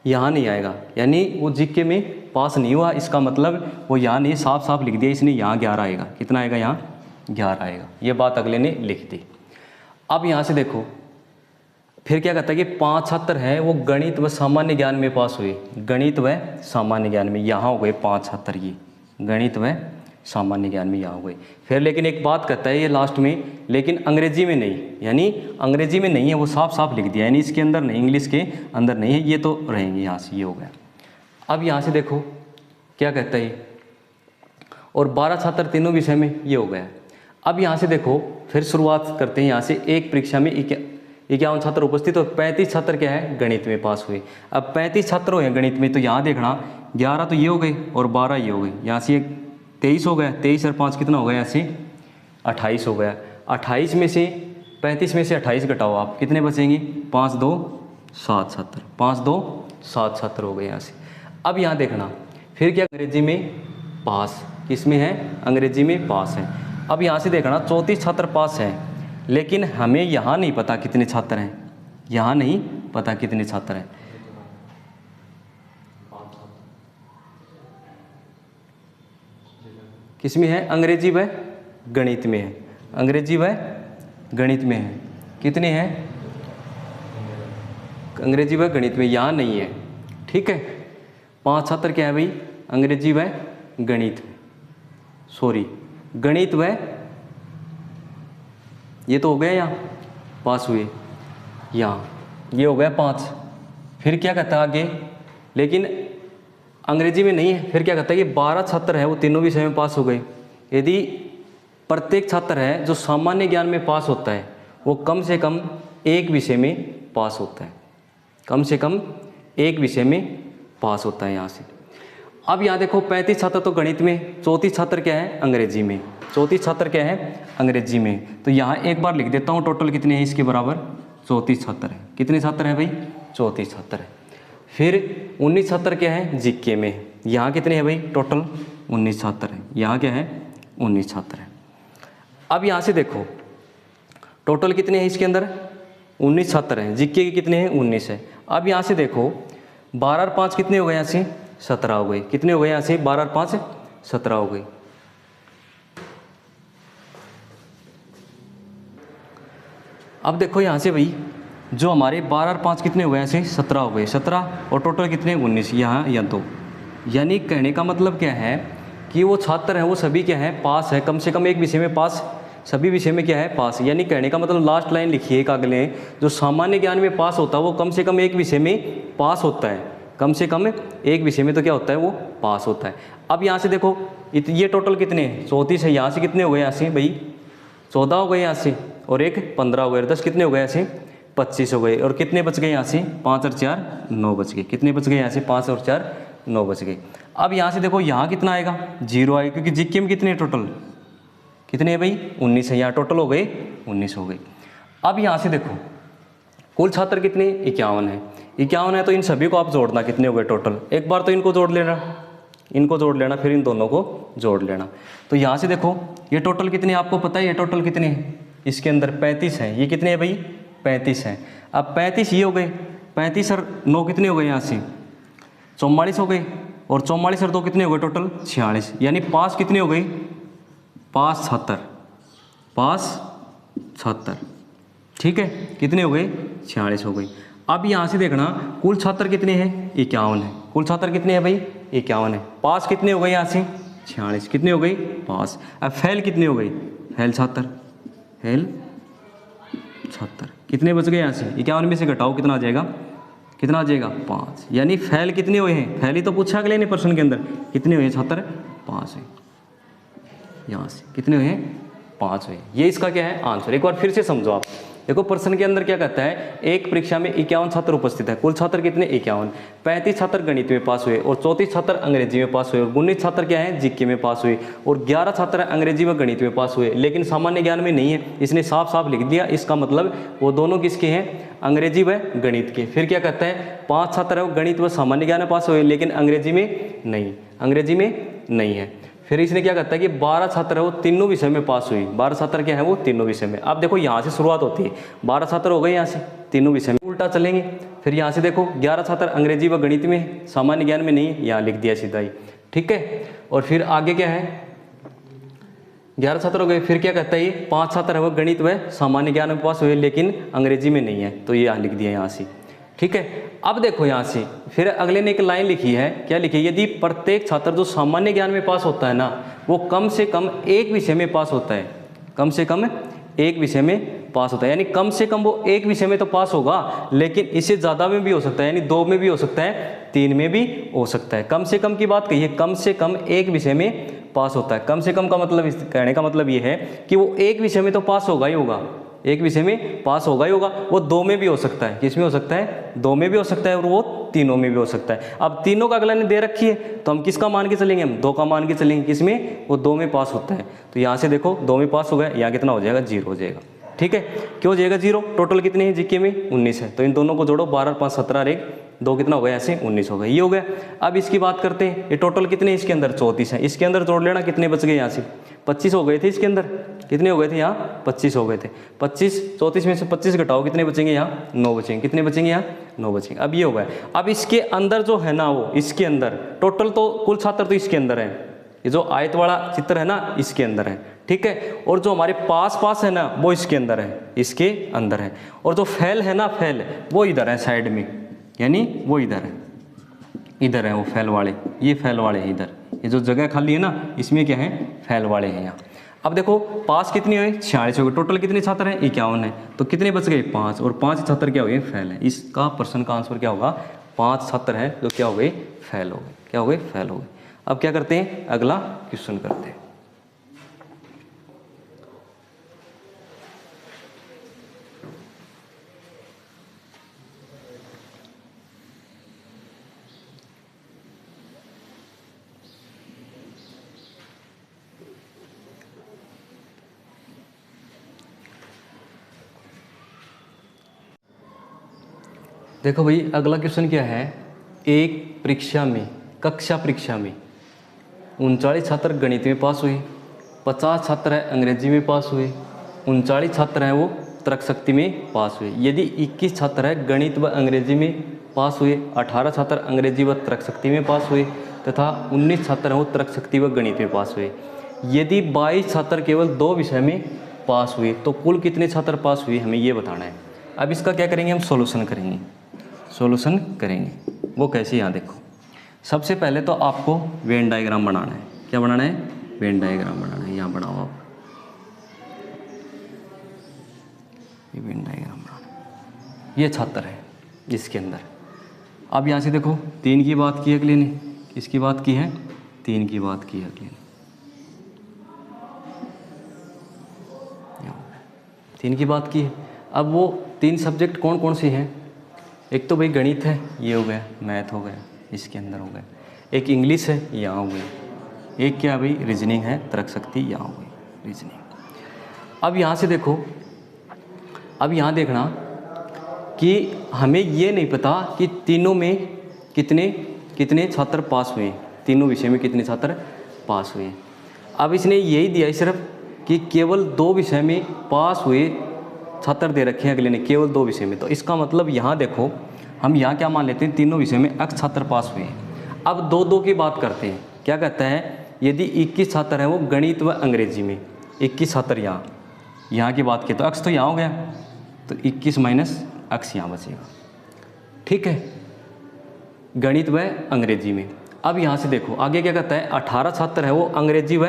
यहाँ नहीं आएगा, यानी वो जीके में पास नहीं हुआ, इसका मतलब वो यहाँ नहीं, साफ साफ लिख दिया इसने, यहाँ 11 आएगा, कितना आएगा यहाँ 11 आएगा, ये बात अगले ने लिख दी। अब यहाँ से देखो फिर क्या कहता है कि 5 छात्र हैं वो गणित व सामान्य ज्ञान में पास हुए, गणित व सामान्य ज्ञान में, यहाँ हो गए 5 छात्र, ये गणित व सामान्य ज्ञान में यहाँ हो गए। फिर लेकिन एक बात कहता है ये लास्ट में, लेकिन अंग्रेजी में नहीं, यानी अंग्रेजी में नहीं है, वो साफ साफ लिख दिया, यानी इसके अंदर नहीं, इंग्लिश के अंदर नहीं है, ये तो रहेंगे यहाँ से, ये हो गया। अब यहाँ से देखो क्या कहता है, और 12 छात्र तीनों विषय में, ये हो गया। अब यहाँ से देखो फिर शुरुआत करते हैं यहाँ से, एक परीक्षा में 51 छात्र उपस्थित और 35 छात्र क्या है गणित में पास हुए। अब 35 छात्र हुए गणित में, तो यहाँ देखना 11 तो ये हो गए और 12 ये हो गए, यहाँ से 23 हो गया, 23 और 5 कितना हो गया, यहाँ से 28 हो गया। 28 में से 35 में से 28 घटाओ आप, कितने बचेंगे 5 2 7 छात्र, 5 2 7 छात्र हो गए यहाँ से। अब यहाँ देखना फिर क्या अंग्रेजी में पास, किसमें है अंग्रेजी में पास है। अब यहाँ से देखना 34 छात्र पास हैं, लेकिन हमें यहाँ नहीं पता कितने छात्र हैं, यहाँ नहीं पता कितने छात्र हैं, किसमें है अंग्रेजी व गणित में है, अंग्रेजी व गणित में है, कितने हैं अंग्रेजी व गणित में, यहाँ नहीं है, ठीक है। 5 छात्र क्या है भाई अंग्रेजी व गणित, सॉरी गणित व, ये तो हो गया यहाँ पास हुए, यहाँ ये हो गया 5। फिर क्या कहता है आगे, लेकिन अंग्रेजी में नहीं है, फिर क्या कहता है कि 12 छात्र हैं वो तीनों विषय में पास हो गए। यदि प्रत्येक छात्र है जो सामान्य ज्ञान में पास होता है वो कम से कम एक विषय में पास होता है, कम से कम एक विषय में पास होता है यहाँ से। अब यहाँ देखो 35 छात्र तो गणित में, 34 छात्र क्या है अंग्रेजी में, 34 छात्र क्या है अंग्रेजी में, तो यहाँ एक बार लिख देता हूँ टोटल कितने हैं इसके बराबर 34 छात्र हैं, कितने छात्र हैं भाई 34 छात्र हैं। फिर 19 छात्र क्या है जीके में, यहाँ कितने हैं भाई टोटल 19 छात्र हैं, यहाँ क्या है 19 छात्र हैं। अब यहाँ से देखो टोटल कितने हैं इसके अंदर 19 छात्र हैं, जीके के कितने हैं 19 है। अब यहाँ से देखो 12 और 5 कितने हो गए यहाँ से 17 हो गए, कितने हो गए यहाँ से 12 और 5 17 हो गए। अब देखो यहाँ से भाई जो हमारे 12 और 5 कितने हो गए ऐसे 17 हो गए, 17 और टोटल कितने 19, यहाँ या 2, यानी कहने का मतलब क्या है कि वो छात्र हैं वो सभी क्या है पास है, कम से कम एक विषय में पास, सभी विषय में क्या है पास, यानी कहने का मतलब लास्ट लाइन लिखिए एक अगले, जो सामान्य ज्ञान में पास होता है वो कम से कम एक विषय में पास होता है, कम से कम एक विषय में तो क्या होता है वो पास होता है। अब यहाँ से देखो ये टोटल कितने 34 है, यहाँ से कितने हो गए यहाँ से भाई 14 हो गए यहाँ से, और एक 15 हो गए, 10 कितने हो गए यहाँ से 25 हो गए, और कितने बच गए यहाँ से 5 और 4 9 बच गए, कितने बच गए यहाँ से 5 और 4 9 बच गए। अब यहाँ से देखो यहाँ कितना आएगा 0 आएगा, क्योंकि जीके में कितने टोटल कितने है भाई 19 है, यहाँ टोटल हो गए 19 हो गए। अब यहाँ से देखो कुल छात्र कितने 51 है, 51 है तो इन सभी को आप जोड़ना कितने हो गए टोटल, एक बार तो इनको जोड़ लेना, इनको जोड़ लेना फिर इन दोनों को जोड़ लेना। तो यहाँ से देखो ये टोटल कितने आपको पता है, ये टोटल कितने हैं इसके अंदर 35 हैं, ये कितने हैं भाई 35 है। अब 35 ये हो गए, 35 और 9 कितने हो गए यहाँ से 44 हो गए, और 44 और 2 कितने हो गए टोटल 46, यानी 5 कितने हो गए 5 76, 5 76, ठीक है, कितने हो गए 46 हो गई। अब यहाँ से देखना कुल छात्र कितने हैं 51 है, कुल छात्र कितने हैं भाई 51 है, 5 कितने हो गए यहाँ से 46, कितने हो गई 5। अब फेल कितने हो गई, फेल छात्र, फेल छात्र कितने बच गए यहाँ से 51 में से घटाओ कितना आ जाएगा, कितना आ जाएगा 5, यानी फेल कितने हुए हैं, फेल ही तो पूछा अगले ने प्रश्न के अंदर, कितने हुए हैं छात्र 5 है, यहाँ से कितने हुए हैं 5 हुए। ये इसका क्या है आंसर। एक बार फिर से समझो आप, देखो प्रश्न के अंदर क्या कहता है, एक परीक्षा में 51 छात्र उपस्थित है, कुल छात्र कितने 51, 35 छात्र गणित में पास हुए और 34 छात्र अंग्रेजी में पास हुए और 19 छात्र क्या है जीके में पास हुए और 11 छात्र अंग्रेजी व गणित में पास हुए, लेकिन सामान्य ज्ञान में नहीं है। इसने साफ साफ लिख दिया, इसका मतलब वो दोनों किसके हैं अंग्रेजी व गणित के। फिर क्या कहता है 5 छात्र है वो गणित व सामान्य ज्ञान में पास हुए लेकिन अंग्रेजी में नहीं, अंग्रेजी में नहीं है। फिर इसने क्या कहता है कि 12 छात्र है वो तीनों विषय में पास हुई, 12 छात्र क्या है वो तीनों विषय में। अब देखो यहाँ से शुरुआत होती है, 12 छात्र हो गए यहाँ से तीनों विषय में, उल्टा चलेंगे। फिर यहाँ से देखो 11 छात्र अंग्रेजी व गणित में, सामान्य ज्ञान में नहीं, यहाँ लिख दिया सीधा ही, ठीक है। और फिर आगे क्या है 11 छात्र हो गए, फिर क्या कहता है ये 5 छात्र है वो गणित व सामान्य ज्ञान में पास हुए लेकिन अंग्रेजी में नहीं है, तो ये यहाँ लिख दिया यहाँ से, ठीक है। अब देखो यहाँ से फिर अगले ने एक लाइन लिखी है, क्या लिखी है, यदि प्रत्येक छात्र जो सामान्य ज्ञान में पास होता है ना वो कम से कम एक विषय में पास होता है, कम से कम एक विषय में पास होता है, यानी कम से कम वो एक विषय में तो पास होगा लेकिन इससे ज़्यादा में भी हो सकता है, यानी 2 में भी हो सकता है, 3 में भी हो सकता है। कम से कम की बात कही है, कम से कम एक विषय में पास होता है। कम से कम का मतलब, कहने का मतलब ये है कि वो एक विषय में तो पास होगा ही होगा, एक विषय में पास होगा ही होगा। वो 2 में भी हो सकता है, किस में हो सकता है 2 में भी हो सकता है और वो 3 में भी हो सकता है। अब तीनों का अगला ने दे रखी है तो हम किसका मान के चलेंगे, हम 2 का मान के चलेंगे, किसमें वो 2 में पास होता है। तो यहाँ से देखो 2 में पास हो गया, यहाँ कितना हो जाएगा 0 हो जाएगा, ठीक है। क्यों हो जाएगा 0, टोटल कितने हैं जीके में 19 है, तो इन दोनों को जोड़ो 12 5 17 और 1 2 कितना हो गया ऐसे 19 हो गया, ये हो गया। अब इसकी बात करते हैं, ये टोटल कितने इसके अंदर 34 है, इसके अंदर जोड़ लेना कितने बच गए यहाँ से 25 हो गए थे, इसके अंदर कितने हो गए थे यहाँ 25 हो गए थे, 25 34 में से 25 घटाओ कितने बचेंगे यहाँ 9 बचेंगे, कितने बचेंगे यहाँ 9 बचेंगे। अब ये हो गया। अब इसके अंदर जो है ना वो इसके अंदर टोटल तो कुल छात्र तो इसके अंदर है, ये जो आयत वाला चित्र है ना इसके अंदर है, ठीक है। और जो हमारे पास है ना वो इसके अंदर है, इसके अंदर है। और जो फैल है ना फैल वो इधर है साइड में, यानी वो इधर है, इधर है वो फैल वाले, ये फैल वाले हैं इधर, ये जो जगह खाली है ना इसमें क्या है फैल वाले हैं यहाँ। अब देखो पास कितने हुए 46 हो गए, टोटल कितने छात्र हैं 51 है, तो कितने बच गए 5, और 5 छात्र क्या हो गए फैल है। इसका प्रश्न का आंसर क्या होगा 5 छात्र हैं जो क्या हो गए फैल हो गए, क्या हो गए फैल हो गए। अब क्या करते हैं अगला क्वेश्चन करते हैं। देखो भाई अगला क्वेश्चन क्या है, एक परीक्षा में कक्षा परीक्षा में 39 छात्र गणित में पास हुए, 50 छात्र है अंग्रेजी में पास हुए, 39 छात्र हैं वो तर्क शक्ति में पास हुए। यदि 21 छात्र है गणित व अंग्रेजी में पास हुए, 18 छात्र अंग्रेजी व तर्क शक्ति में पास हुए तथा 19 छात्र हैं वो तर्क शक्ति व गणित में पास हुए। यदि 22 छात्र केवल 2 विषय में पास हुए तो कुल कितने छात्र पास हुए, हमें ये बताना है। अब इसका क्या करेंगे हम सॉल्यूशन करेंगे, सॉल्यूशन करेंगे। वो कैसे, यहाँ देखो सबसे पहले तो आपको वेन डायग्राम बनाना है। क्या बनाना है, वेन डायग्राम बनाना है। यहाँ बनाओ आप, ये वेन डायग्राम बनाना है। ये छात्र है इसके अंदर। अब यहाँ से देखो 3 की बात की अगले ने, किसकी बात की है 3 की बात की है अगले ने, 3 की बात की है। अब वो 3 सब्जेक्ट कौन कौन से हैं, एक तो भाई गणित है, ये हो गया, मैथ हो गया, इसके अंदर हो गया, एक इंग्लिश है यहाँ हो गया, एक क्या भाई रीजनिंग है तर्क शक्ति, यहाँ हो गई रीजनिंग। अब यहाँ से देखो, अब यहाँ देखना कि हमें ये नहीं पता कि तीनों में कितने कितने छात्र पास हुए, तीनों विषय में कितने छात्र पास हुए। अब इसने यही दिया है सिर्फ कि केवल 2 विषय में पास हुए छात्र दे रखे हैं अगले ने केवल 2 विषय में, तो इसका मतलब यहाँ देखो हम यहाँ क्या मान लेते हैं, तीनों विषय में x छात्र पास हुए हैं। अब 2-2 की बात करते हैं, क्या कहता है, यदि 21 छात्र हैं वो गणित व अंग्रेजी में, 21 छात्र यहाँ की बात की तो x तो यहाँ हो गया, तो 21 माइनस x यहाँ बचेगा, ठीक है, गणित व अंग्रेजी में। अब यहाँ से देखो आगे क्या कहता है, 18 छात्र है वो अंग्रेजी व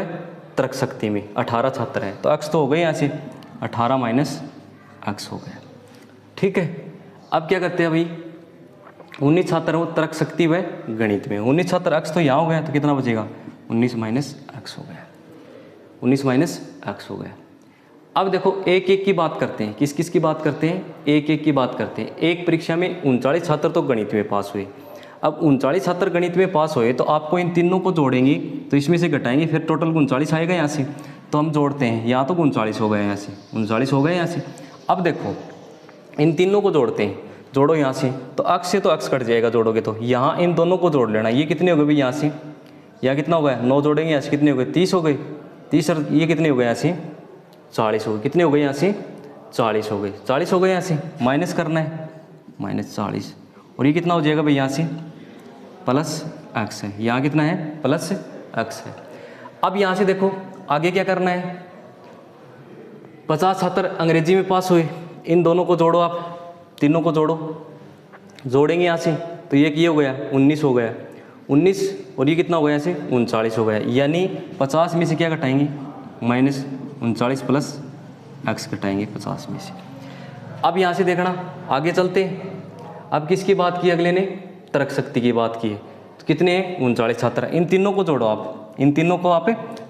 तर्क शक्ति में, 18 छात्र हैं तो x तो हो गए यहाँ से 18 माइनस x हो गया, ठीक है। अब क्या करते हैं भाई, 19 छात्र हैं वो तर्क शक्ति व गणित में, 19 छात्र x तो यहाँ हो गया, तो कितना बचेगा, 19 माइनस x हो गया, 19 माइनस x हो गया। अब देखो एक एक की बात करते हैं, किस किस की बात करते हैं, एक एक की बात करते हैं। एक परीक्षा में 39 छात्र तो गणित में पास हुए। अब 39 छात्र गणित में पास हुए तो आपको इन तीनों को जोड़ेंगे तो इसमें से घटाएंगे, फिर टोटल 39 आएगा यहाँ से, तो हम जोड़ते हैं, यहाँ तो 39 हो गए यहाँ से, 39 हो गए यहाँ से। अब देखो इन तीनों को जोड़ते हैं, जोड़ो यहाँ से, तो x से तो x कट जाएगा जोड़ोगे तो, यहाँ इन दोनों को जोड़ लेना। ये कितने हो गए भाई, यहाँ से यहाँ कितना हो गया, 9 जोड़ेंगे यहाँ से कितने हो गए, 30 हो गए, 30 और ये कितने हो गए यहाँ से 40 हो गए, कितने हो गए यहाँ से 40 हो गए, 40 हो गए यहाँ से, माइनस करना है माइनस 40, और ये कितना हो जाएगा भाई यहाँ से प्लस x है, यहाँ कितना है प्लस x है। अब यहाँ से देखो आगे क्या करना है, 50 छात्र अंग्रेजी में पास हुए, इन दोनों को जोड़ो, आप तीनों को जोड़ो, जोड़ेंगे यहाँ से तो ये हो गया 19 हो गया, 19 और ये कितना हो गया यहाँ से 39 हो गया, यानी 50 में से क्या घटाएंगे, माइनस 39 प्लस x घटाएंगे 50 में से। अब यहाँ से देखना आगे चलते हैं, अब किसकी बात की अगले ने, तर्क शक्ति की बात की है, तो कितने हैं 39 छात्र, इन तीनों को जोड़ो आप, इन तीनों को आप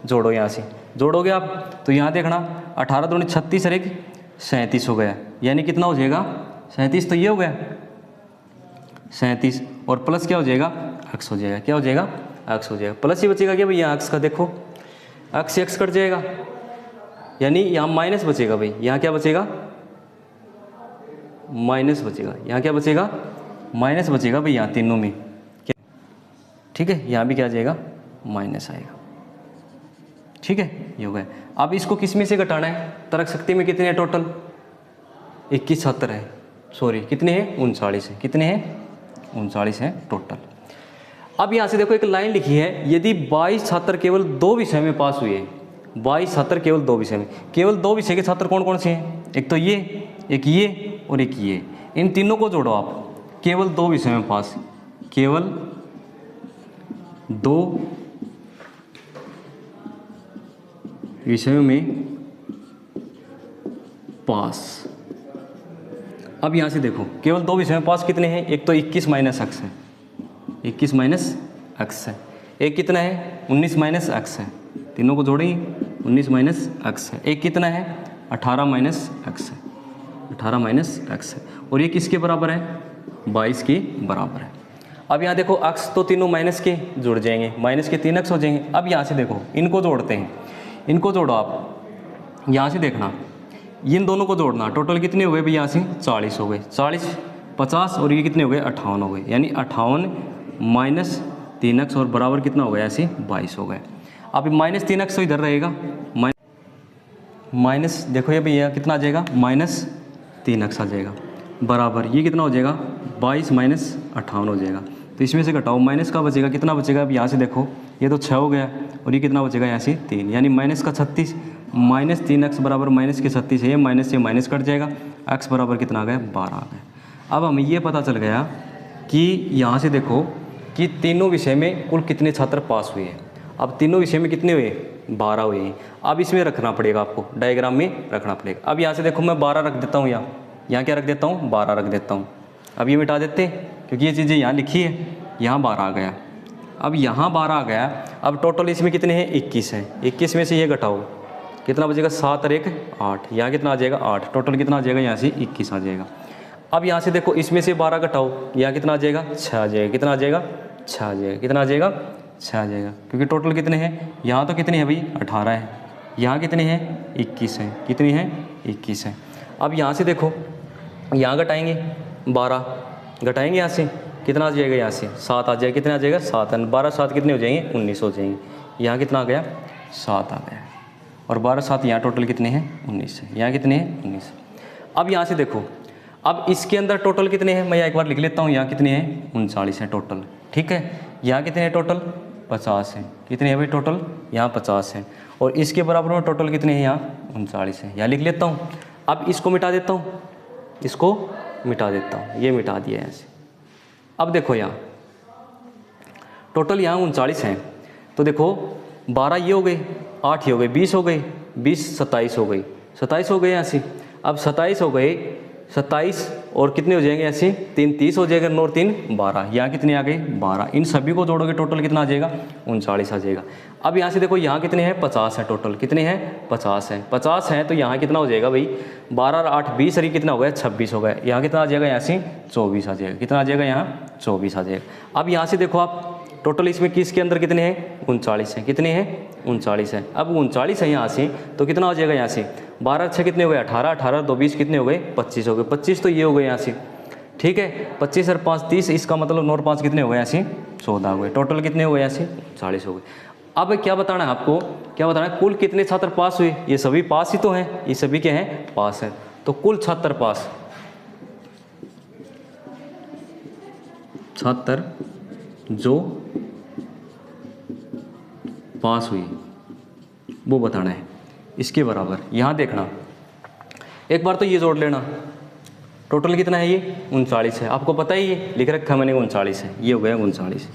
जोड़ो, यहाँ से जोड़ोगे आप तो यहाँ देखना 18 दूनी 36 और 1 37 हो गया, यानी कितना हो जाएगा 37, तो ये हो गया 37 और प्लस क्या हो जाएगा x हो जाएगा, क्या हो जाएगा x हो जाएगा, प्लस ही बचेगा क्या भैया x का, देखो x से x कट जाएगा, यानी यहाँ माइनस बचेगा भाई, यहाँ क्या बचेगा माइनस बचेगा, यहाँ क्या बचेगा माइनस बचेगा भाई, यहाँ तीनों में क्या, ठीक है, यहाँ भी क्या आ जाएगा माइनस आएगा, ठीक है, ये हो गया। अब इसको किस में से घटाना है, तर्क शक्ति में कितने हैं टोटल 21 छात्र है, सॉरी कितने हैं 39 है, कितने हैं 39 हैं टोटल। अब यहाँ से देखो एक लाइन लिखी है, यदि 22 छात्र केवल 2 विषय में पास हुए, 22 छात्र केवल 2 विषय में, केवल 2 विषय के छात्र कौन कौन से हैं, एक तो ये, एक ये और एक ये, इन तीनों को जोड़ो आप, केवल 2 विषय में पास, केवल 2 विषयों में पास। अब यहाँ से देखो केवल 2 विषय में पास कितने हैं, एक तो 21 माइनस x है, 21 माइनस x है, एक कितना है 19 माइनस x है, तीनों को जोड़ेंगे 19 माइनस x है, एक कितना है 18 माइनस x है, 18 माइनस x है, और ये किसके बराबर है 22 के बराबर है। अब यहाँ देखो x तो तीनों माइनस के जुड़ जाएंगे, माइनस के 3x हो जाएंगे। अब यहाँ से देखो इनको जोड़ते हैं, इनको जोड़ो आप, यहाँ से देखना इन दोनों को जोड़ना, टोटल कितने हो गए भाई, यहाँ से 40 हो गए, 40 50 और ये कितने हो गए 58 हो गए, यानी 58 माइनस 3x और बराबर कितना हो गया ऐसे 22 हो गए। अब माइनस 3x तो इधर रहेगा, माइनस देखो ये भैया कितना आ जाएगा माइनस 3x आ जाएगा, बराबर ये कितना हो जाएगा 22 माइनस 58 हो जाएगा, तो इसमें से घटाओ माइनस का बचेगा, कितना बचेगा, अब यहाँ से देखो ये तो 6 हो गया और ये कितना बचेगा यहाँ से 3, यानी माइनस का 36, माइनस 3x बराबर माइनस के 36 है, माइनस से माइनस कट जाएगा, x बराबर कितना आ गया 12 आ गया। अब हमें ये पता चल गया कि यहाँ से देखो कि तीनों विषय में कुल कितने छात्र पास हुए हैं। अब तीनों विषय में कितने हुए 12 हुए हैं। अब इसमें रखना पड़ेगा, आपको डायग्राम में रखना पड़ेगा। अब यहाँ से देखो मैं 12 रख देता हूँ, यहाँ क्या रख देता हूँ 12 रख देता हूँ। अब ये मिटा देते हैं क्योंकि ये चीज़ें यहाँ लिखी है, यहाँ 12 आ गया। अब यहाँ 12 आ गया। अब टोटल इसमें कितने हैं 21 हैं, 21 में से ये घटाओ कितना बचेगा 7 और 1 8, यहाँ कितना आ जाएगा 8, टोटल कितना आ जाएगा यहाँ से 21 आ जाएगा। अब यहाँ से देखो इसमें से 12 घटाओ, यहाँ कितना आ जाएगा 6 आ जाएगा, कितना आ जाएगा 6 आ जाएगा, कितना आ जाएगा 6 आ जाएगा, क्योंकि टोटल कितने हैं यहाँ तो कितने हैं भाई 18 है, यहाँ कितने हैं 21 हैं, कितने हैं 21 हैं। अब यहाँ से देखो यहाँ घटाएंगे 12 घटाएंगे यहाँ से कितना आ जाएगा, यहाँ से 7 आ जाएगा, कितने आ जाएगा 7, 12 7 कितने हो जाएंगे 19 हो जाएंगे, यहाँ कितना आ गया 7 आ गया, और 12 7 यहाँ टोटल कितने हैं 19 है, यहाँ कितने हैं 19। अब यहाँ से देखो, अब इसके अंदर टोटल कितने हैं, मैं एक बार लिख लेता हूँ, यहाँ कितने हैं 39 हैं टोटल, ठीक है। यहाँ कितने हैं टोटल 50 हैं, कितने हैं भाई टोटल, यहाँ 50 हैं, और इसके बराबर में टोटल कितने हैं, यहाँ 39 हैं, यहाँ लिख लेता हूँ। अब इसको मिटा देता हूँ, इसको मिटा देता हूँ, ये मिटा दिया यहाँ से। अब देखो यहाँ टोटल यहाँ 39 हैं, तो देखो 12 ये हो गए, 8 ये हो गए, 20 हो गए, 20 27 हो गई, 27 हो गए यहाँ से। अब 27 हो गए, 27 और कितने हो जाएंगे ऐसे, 3 30 हो जाएगा, 9 और 3 12, यहाँ कितने आ गए 12, इन सभी को जोड़ोगे टोटल कितना आ जाएगा 39 आ जाएगा। अब यहाँ से देखो यहाँ कितने हैं 50 है टोटल, कितने हैं 50 हैं, 50 हैं तो यहाँ कितना हो जाएगा भाई 12 और 8 20 और ये कितना हो गया 26 हो गया, यहाँ कितना आ जाएगा यहाँ से 24 आ जाएगा, कितना आ जाएगा यहाँ 24 आ जाएगा। अब यहाँ से देखो आप टोटल इसमें किसके अंदर कितने हैं 39 हैं, कितने हैं 39 हैं। अब 39 है यहाँ से तो कितना हो जाएगा यहाँ से 12 6 कितने हो गए 18, 18 2 20 कितने हो गए 25 हो गए, 25 तो ये हो गए यहाँ से, ठीक है। 25 और 5 30, इसका मतलब 9 और 5 कितने हो गए यहाँ से 14 हो गए, टोटल कितने हो गए यहाँ से 40 हो गए। अब क्या बताना है आपको, क्या बताना है कुल कितने छात्र पास हुए, ये सभी पास ही तो हैं, ये सभी क्या हैं पास हैं, तो कुल छात्र पास, छात्र जो पास हुई वो बताना है, इसके बराबर यहाँ देखना, एक बार तो ये जोड़ लेना, टोटल कितना है ये 39 है, आपको पता ही है लिख रखा मैंने 39 है, ये हो गया 39।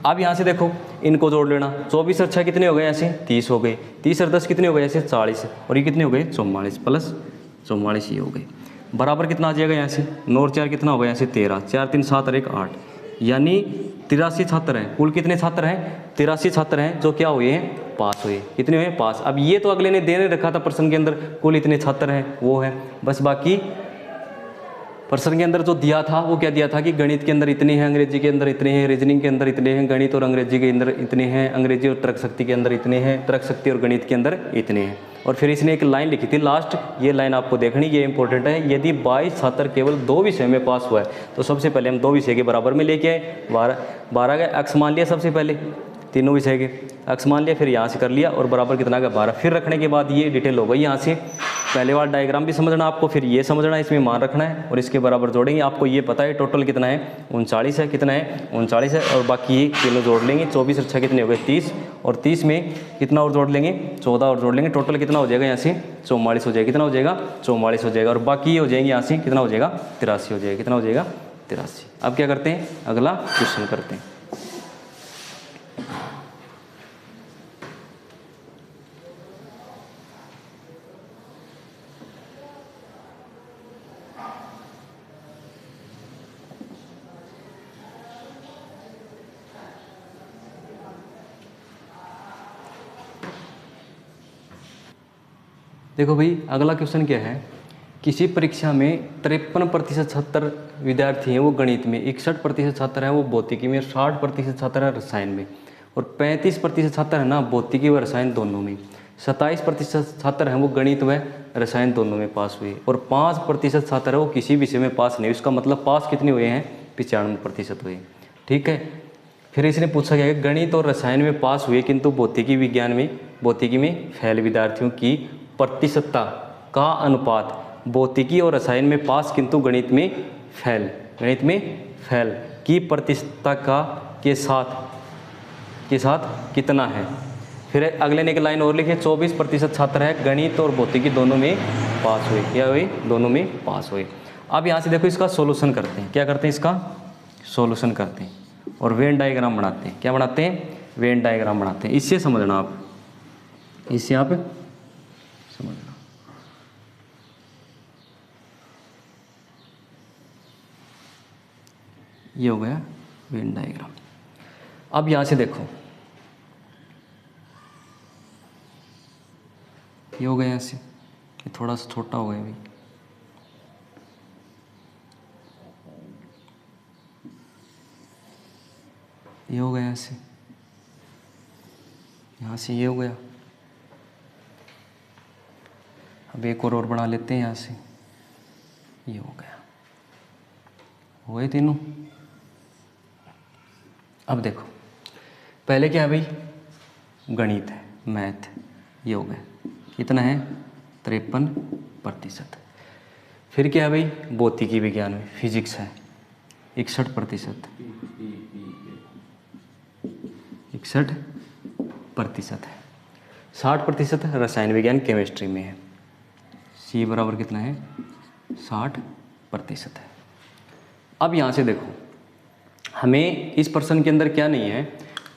अब यहाँ से देखो इनको जोड़ लेना, 24 और 6 कितने हो गए ऐसे 30 हो गए, 30 और 10 कितने हो गए ऐसे 40, और ये कितने हो गए 44 प्लस 44 ये हो गए, बराबर कितना आ जाएगा यहाँ से 9 और 4 कितना हो गया यहाँ से 13, 4 3 7 और 1 8, यानी 83 छात्र हैं, कुल कितने छात्र हैं 83 छात्र हैं जो क्या हुए हैं पास हुए, कितने हुए पास। अब ये तो अगले ने देने रखा था प्रश्न के अंदर कुल इतने छात्र हैं वो है, बस बाकी प्रश्न के अंदर जो दिया था वो क्या दिया था कि गणित के अंदर इतने हैं, अंग्रेजी के अंदर इतने हैं, रीजनिंग के अंदर इतने हैं, गणित और अंग्रेजी के अंदर इतने हैं, अंग्रेजी और तर्क शक्ति के अंदर इतने हैं, तर्क शक्ति और गणित के अंदर इतने हैं। और फिर इसने एक लाइन लिखी थी लास्ट, ये लाइन आपको देखनी, ये इंपॉर्टेंट है, यदि 22 छात्र केवल 2 विषय में पास हुआ है तो सबसे पहले हम 2 विषय के बराबर में लेके आए, 12 का एक्स मान लिया सबसे पहले, तीनों विषय के एक्स मान लिया, फिर यहाँ से कर लिया और बराबर कितना आ गया 12, फिर रखने के बाद ये डिटेल हो गई यहाँ से, पहले वाला डायग्राम भी समझना आपको, फिर ये समझना है, इसमें मान रखना है और इसके बराबर जोड़ेंगे, आपको ये पता है टोटल कितना है 39 है, कितना है 39 है, और बाकी ये तीनों जोड़ लेंगे, 24 और 6 कितने हो गए 30, और 30 में कितना और जोड़ लेंगे 14 और जोड़ लेंगे, टोटल कितना हो जाएगा यहाँ से 44 हो जाएगा, कितना हो जाएगा 44 हो जाएगा, और बाकी ये हो जाएंगे यहाँ से कितना हो जाएगा 83 हो जाएगा, कितना हो जाएगा 83। अब क्या करते हैं अगला क्वेश्चन करते हैं। देखो भाई अगला क्वेश्चन क्या है, किसी परीक्षा में 53% छात्र विद्यार्थी हैं वो गणित में, 61% छात्र हैं वो भौतिकी में, 60% छात्र हैं रसायन में, और 35% छात्र हैं ना भौतिकी व रसायन दोनों में, 27% छात्र हैं वो गणित व रसायन दोनों में पास हुए, और 5% छात्र हैं वो किसी विषय में पास नहीं। इसका मतलब पास कितने हुए हैं 95% हुए, ठीक है। फिर इसने पूछा गया कि गणित और रसायन में पास हुए किंतु भौतिकी में फेल विद्यार्थियों की प्रतिशतता का अनुपात, भौतिकी और रसायन में पास किंतु गणित में फेल की प्रतिशतता का के साथ कितना है। फिर अगले ने एक लाइन और लिखी, 24% छात्र है गणित और भौतिकी दोनों में पास हुए, क्या हुए दोनों में पास हुए। अब यहाँ से देखो इसका सॉल्यूशन करते हैं, क्या करते हैं इसका सॉल्यूशन करते हैं और वेन डायग्राम बनाते हैं, क्या बनाते हैं वेन डायग्राम बनाते हैं। इससे समझना आप, इससे आप समझना। ये हो गया वेन डायग्राम। अब यहाँ से देखो ये हो गया, ऐसे ये थोड़ा सा छोटा हो गया भाई, ये हो गया ऐसे, यहाँ से ये हो गया। अब एक और बना लेते हैं यहाँ से, ये हो गया, हो गए तीनों। अब देखो पहले क्या है भाई गणित है, मैथ, ये हो गया, कितना है 53%। फिर क्या है भाई, भौतिकी विज्ञान में फिजिक्स है 61%, 61% है। 60% रसायन विज्ञान केमिस्ट्री में है। सी बराबर कितना है, 60% है। अब यहाँ से देखो हमें इस प्रश्न के अंदर क्या नहीं है,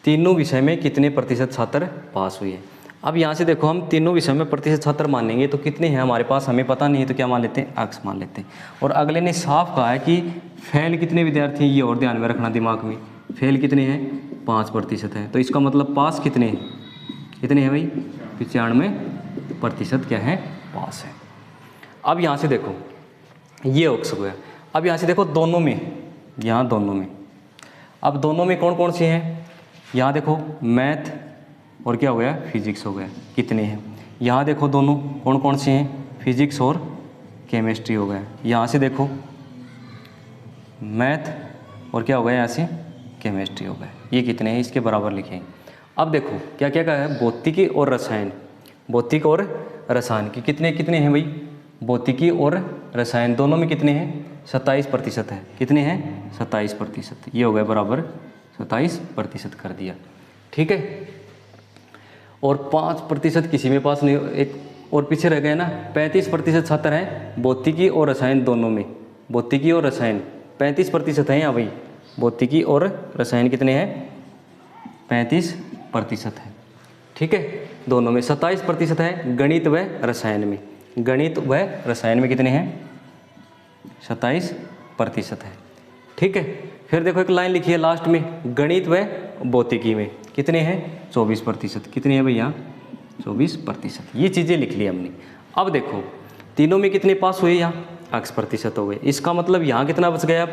तीनों विषय में कितने प्रतिशत छात्र पास हुए हैं। अब यहाँ से देखो हम तीनों विषय में प्रतिशत छात्र मानेंगे तो कितने हैं हमारे पास, हमें पता नहीं है तो क्या मान लेते हैं, एक्स मान लेते हैं। और अगले ने साफ कहा है कि फेल कितने विद्यार्थी हैं, ये और ध्यान में रखना दिमाग में, फेल कितने हैं, 5% है। तो इसका मतलब पास कितने हैं, कितने हैं भाई, 95% क्या है, पास है। अब यहाँ से देखो ये अक्स हो गया। अब यहाँ से देखो दोनों में, यहाँ दोनों में, अब दोनों में कौन कौन से हैं, यहाँ देखो मैथ और क्या हो गया, फिजिक्स हो गया, कितने हैं। यहाँ देखो दोनों कौन कौन से हैं, फिजिक्स और केमिस्ट्री हो गया। यहाँ से देखो मैथ और क्या हो गया, यहाँ से केमिस्ट्री हो गया। ये कितने हैं, इसके बराबर लिखे। अब देखो क्या क्या कहा है, भौतिकी और रसायन, भौतिक और रसायन के कितने कितने हैं भाई, भौतिकी और रसायन दोनों में कितने हैं, 27% है। कितने हैं, 27%। ये हो गया बराबर 27% कर दिया, ठीक है। और 5% किसी में पास नहीं, एक और पीछे रह गए ना, 35% छात्र हैं भौतिकी और रसायन दोनों में, भौतिकी और रसायन 35% है यहाँ भाई, भौतिकी और रसायन कितने हैं, 35% है, ठीक है। दोनों में 27% है गणित व रसायन में, गणित व रसायन में कितने हैं, 27% है, ठीक है। फिर देखो एक लाइन लिखी है लास्ट में, गणित व भौतिकी में कितने हैं, 24%। कितने हैं भैया, 24%। ये चीज़ें लिख ली हमने। अब देखो तीनों में कितने पास हुए, यहाँ x% हो गए। इसका मतलब यहाँ कितना बच गया, अब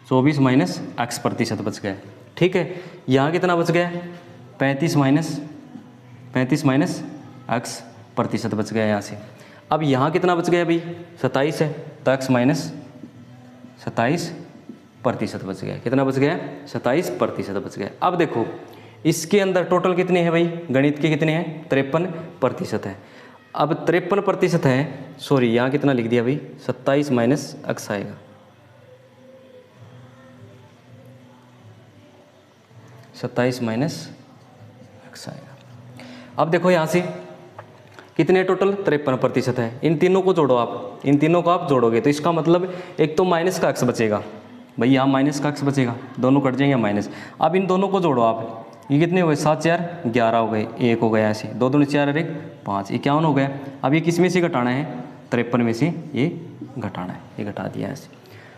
24 माइनस x% बच गया, ठीक है। यहाँ कितना बच गया, 35 माइनस x% बच गया यहाँ से। अब यहाँ कितना बच गया भाई, 27 है तो x माइनस 27% बच गया। कितना बच गया, 27% बच गया। अब देखो इसके अंदर टोटल कितने हैं भाई, गणित के कितने हैं, 53% है। अब 53% है, सॉरी यहाँ कितना लिख दिया भाई, 27 माइनस x आएगा, 27 माइनस x आएगा। अब देखो यहाँ से कितने टोटल, 53% है। इन तीनों को जोड़ो आप, इन तीनों को आप जोड़ोगे तो इसका मतलब एक तो माइनस का x बचेगा भाई, यहाँ माइनस का x बचेगा, दोनों कट जाएंगे माइनस। अब इन दोनों को जोड़ो आप, ये कितने हुए, 7 4 11 हो गए, 1 हो गया ऐसे, 2 दूनी 4 और 1 5, 51 हो गया। अब ये किस में से घटाना है, 53 में से ये घटाना है, ये घटा दिया ऐसे।